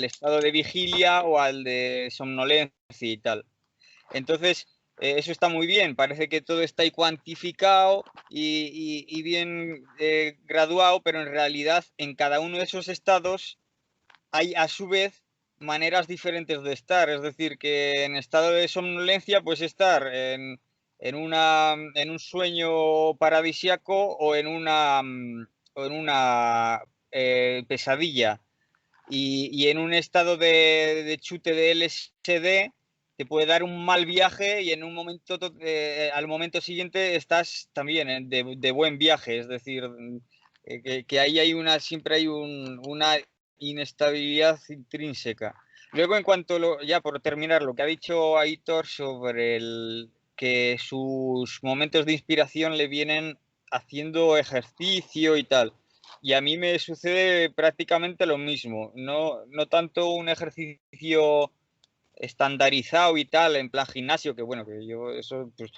estado de vigilia o al de somnolencia y tal. Entonces, eso está muy bien, parece que todo está ahí cuantificado y bien graduado, pero en realidad en cada uno de esos estados hay a su vez maneras diferentes de estar, es decir, que en estado de somnolencia puedes estar en un sueño paradisiaco o en una pesadilla. Y en un estado de chute de LSD te puede dar un mal viaje y en un momento, al momento siguiente estás también de buen viaje. Es decir, que ahí siempre hay una inestabilidad intrínseca. Luego, en cuanto, ya por terminar, lo que ha dicho Aitor sobre que sus momentos de inspiración le vienen haciendo ejercicio y tal. Y a mí me sucede prácticamente lo mismo. No tanto un ejercicio estandarizado y tal, en plan gimnasio, que bueno, que yo eso, pues.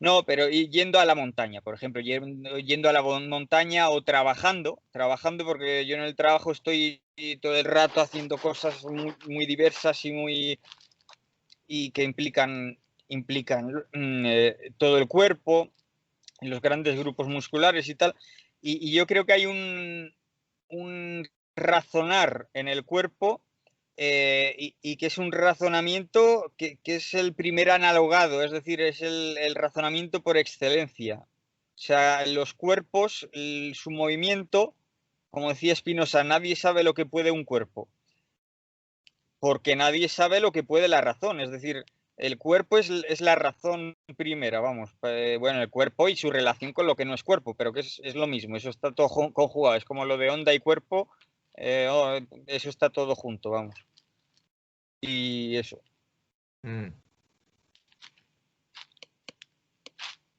No, pero yendo a la montaña, por ejemplo, yendo a la montaña o trabajando porque yo en el trabajo estoy todo el rato haciendo cosas muy, muy diversas y que implican todo el cuerpo, los grandes grupos musculares y tal. Y yo creo que hay un razonar en el cuerpo y que es un razonamiento que es el primer analogado, es decir, es el razonamiento por excelencia. O sea, los cuerpos, su movimiento, como decía Spinoza, nadie sabe lo que puede un cuerpo, porque nadie sabe lo que puede la razón, es decir, el cuerpo es la razón primera, vamos. Bueno, el cuerpo y su relación con lo que no es cuerpo, pero que es lo mismo, eso está todo conjugado, es como lo de onda y cuerpo, eso está todo junto, vamos. Y eso. Mm.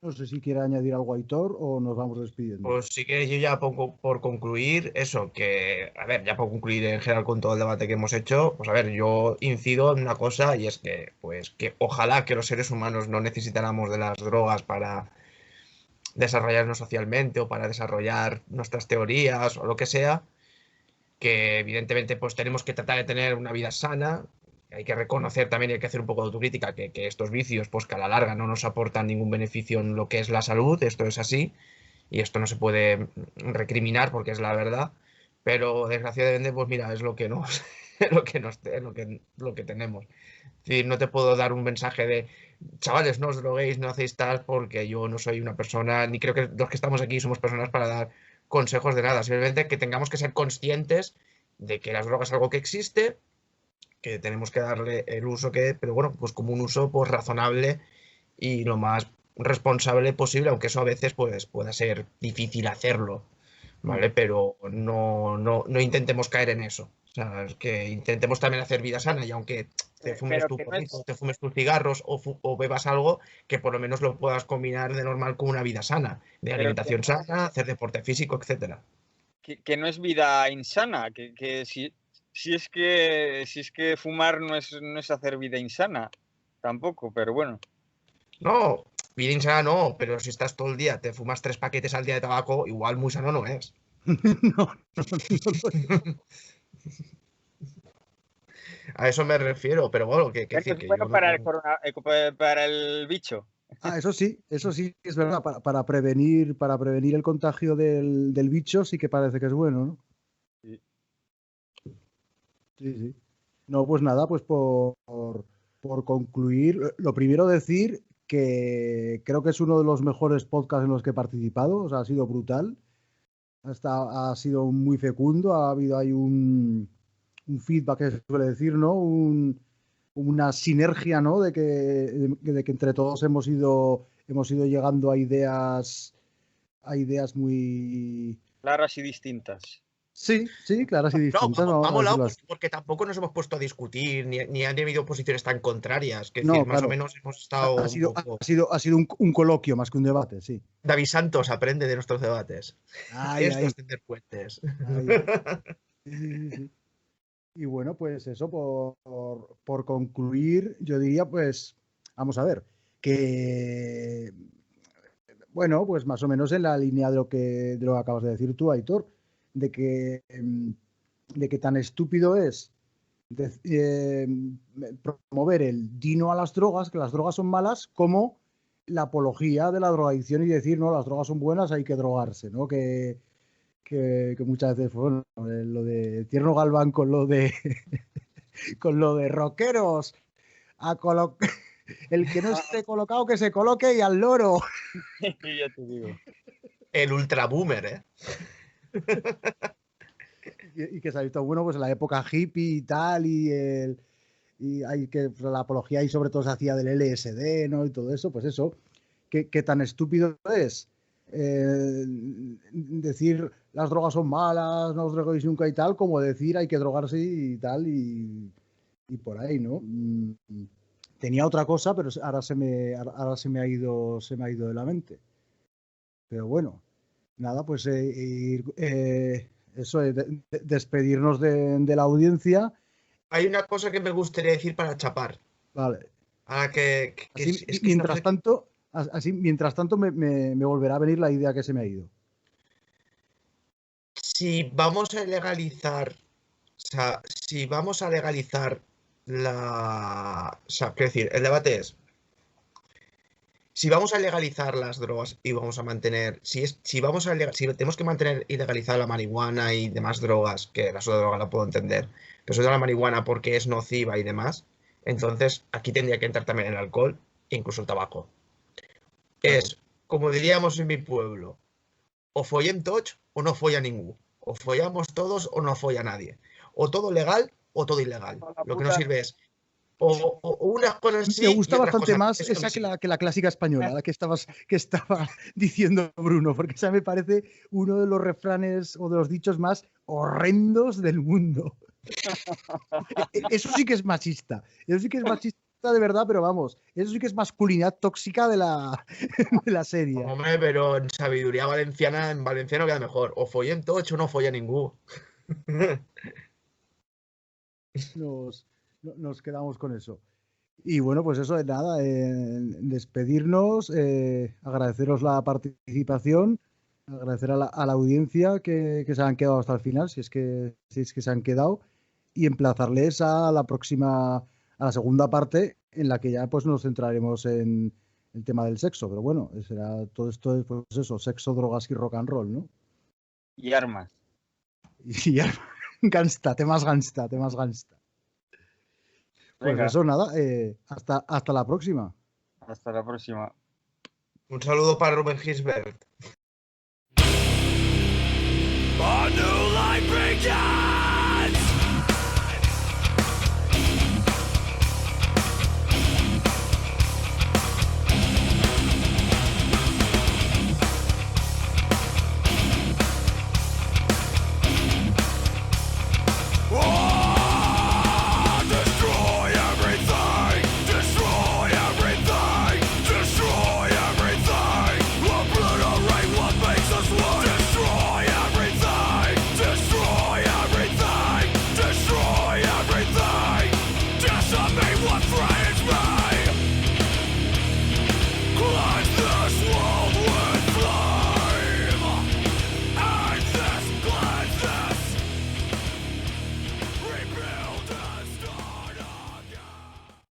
No sé si quiere añadir algo Aitor o nos vamos despidiendo. Pues sí que yo ya pongo por concluir eso, que, a ver, ya por concluir en general con todo el debate que hemos hecho, pues a ver, yo incido en una cosa y es que, pues, que ojalá que los seres humanos no necesitáramos de las drogas para desarrollarnos socialmente o para desarrollar nuestras teorías o lo que sea, que evidentemente pues tenemos que tratar de tener una vida sana. Hay que reconocer también y hay que hacer un poco de autocrítica que estos vicios, pues que a la larga no nos aportan ningún beneficio en lo que es la salud, esto es así, y esto no se puede recriminar porque es la verdad, pero desgraciadamente, pues mira, es lo que nos, lo que tenemos. Es decir, no te puedo dar un mensaje de chavales, no os droguéis, no hacéis tal, porque yo no soy una persona, ni creo que los que estamos aquí somos personas para dar consejos de nada. Simplemente que tengamos que ser conscientes de que las drogas es algo que existe, que tenemos que darle el uso pero bueno, pues como un uso pues razonable y lo más responsable posible, aunque eso a veces pues pueda ser difícil hacerlo, ¿vale? Pero no intentemos caer en eso. O sea, es que intentemos también hacer vida sana y aunque te fumes Pero tu que no porrito, es, te fumes tus cigarros o bebas algo, que por lo menos lo puedas combinar de normal con una vida sana, de pero alimentación sana, hacer deporte físico, etcétera. que no es vida insana, que si es que fumar no es hacer vida insana, tampoco, pero bueno. No, vida insana no, pero si estás todo el día, te fumas 3 paquetes al día de tabaco, igual muy sano no es. No, A eso me refiero, pero bueno, que Bueno, decir es que bueno yo para el bicho. eso sí, es verdad, para prevenir el contagio del bicho sí que parece que es bueno, ¿no? Sí. Sí, sí. No, pues nada, pues por concluir, lo primero decir que creo que es uno de los mejores podcasts en los que he participado, o sea, ha sido brutal, ha sido muy fecundo, ha habido ahí un feedback que se suele decir, ¿no? Una sinergia, ¿no? De que entre todos hemos ido llegando a ideas muy... Claras y distintas. Sí, sí, claras y no, distintas, ha vamos a molado decirlo así. porque tampoco nos hemos puesto a discutir, ni han habido posiciones tan contrarias. Que decir, No, más o claro, menos hemos estado un poco. ha sido un coloquio más que un debate, sí. David Santos aprende de nuestros debates. Ay, Esto ay, es tender puentes. ay. Sí, sí, sí. Y bueno, pues eso, por concluir, yo diría, pues, vamos a ver, que, bueno, pues más o menos en la línea de lo que acabas de decir tú, Aitor, de que, de que tan estúpido es promover el dino a las drogas, que las drogas son malas, como la apología de la drogadicción y decir, no, las drogas son buenas, hay que drogarse, ¿no? Que muchas veces, bueno, lo de Tierno Galván con lo de con lo de rockeros, el que no esté colocado que se coloque y al loro. Ya te digo. El ultra boomer, ¿eh? Y que se ha visto, bueno, pues en la época hippie y tal, y hay que pues, la apología y sobre todo se hacía del LSD, ¿no? Y todo eso, pues eso, que tan estúpido es decir las drogas son malas, no os droguéis nunca y tal, como decir hay que drogarse y tal, y por ahí, ¿no? Tenía otra cosa, pero ahora se me ha ido de la mente. Pero bueno, nada, pues eso es despedirnos de la audiencia. Hay una cosa que me gustaría decir para chapar. Vale. Ahora Así, es que es una mientras cosa que, tanto, mientras tanto me volverá a venir la idea que se me ha ido. si vamos a legalizar, o sea, si vamos a legalizar o sea, quiero decir, el debate es, si vamos a legalizar las drogas y vamos a mantener, si vamos a si tenemos que mantener y legalizar la marihuana y demás drogas, que la sola droga la puedo entender, pero sobre todo la marihuana porque es nociva y demás, entonces aquí tendría que entrar también el alcohol e incluso el tabaco. Claro. Es, como diríamos en mi pueblo, o follen tots o no folla ningú. O follamos todos o no folla nadie. O todo legal o todo ilegal. Lo que no sirve es o unas cosas Me sí y gusta otras bastante cosas no. más Eso no me esa sirve. que la clásica española, la que estaba diciendo Bruno, porque esa me parece uno de los refranes o de los dichos más horrendos del mundo. Eso sí que es machista. Eso sí que es machista de verdad, pero vamos, eso sí que es masculinidad tóxica de la serie. Hombre, pero en sabiduría valenciana, en valenciano queda mejor. O follen tots o no folla ningú. Nos quedamos con eso. Y bueno, pues eso de nada, despedirnos, agradeceros la participación, agradecer a la audiencia que se han quedado hasta el final, si es que se han quedado, y emplazarles a la próxima, a la segunda parte, en la que ya pues nos centraremos en el tema del sexo. Pero bueno, será todo esto, pues eso, sexo, drogas y rock and roll, ¿no? Y armas. Y ya, temas Gansta. Pues Venga, eso, nada, hasta la próxima. hasta la próxima. Un saludo para Rubén Gisbert. A new light breaks out.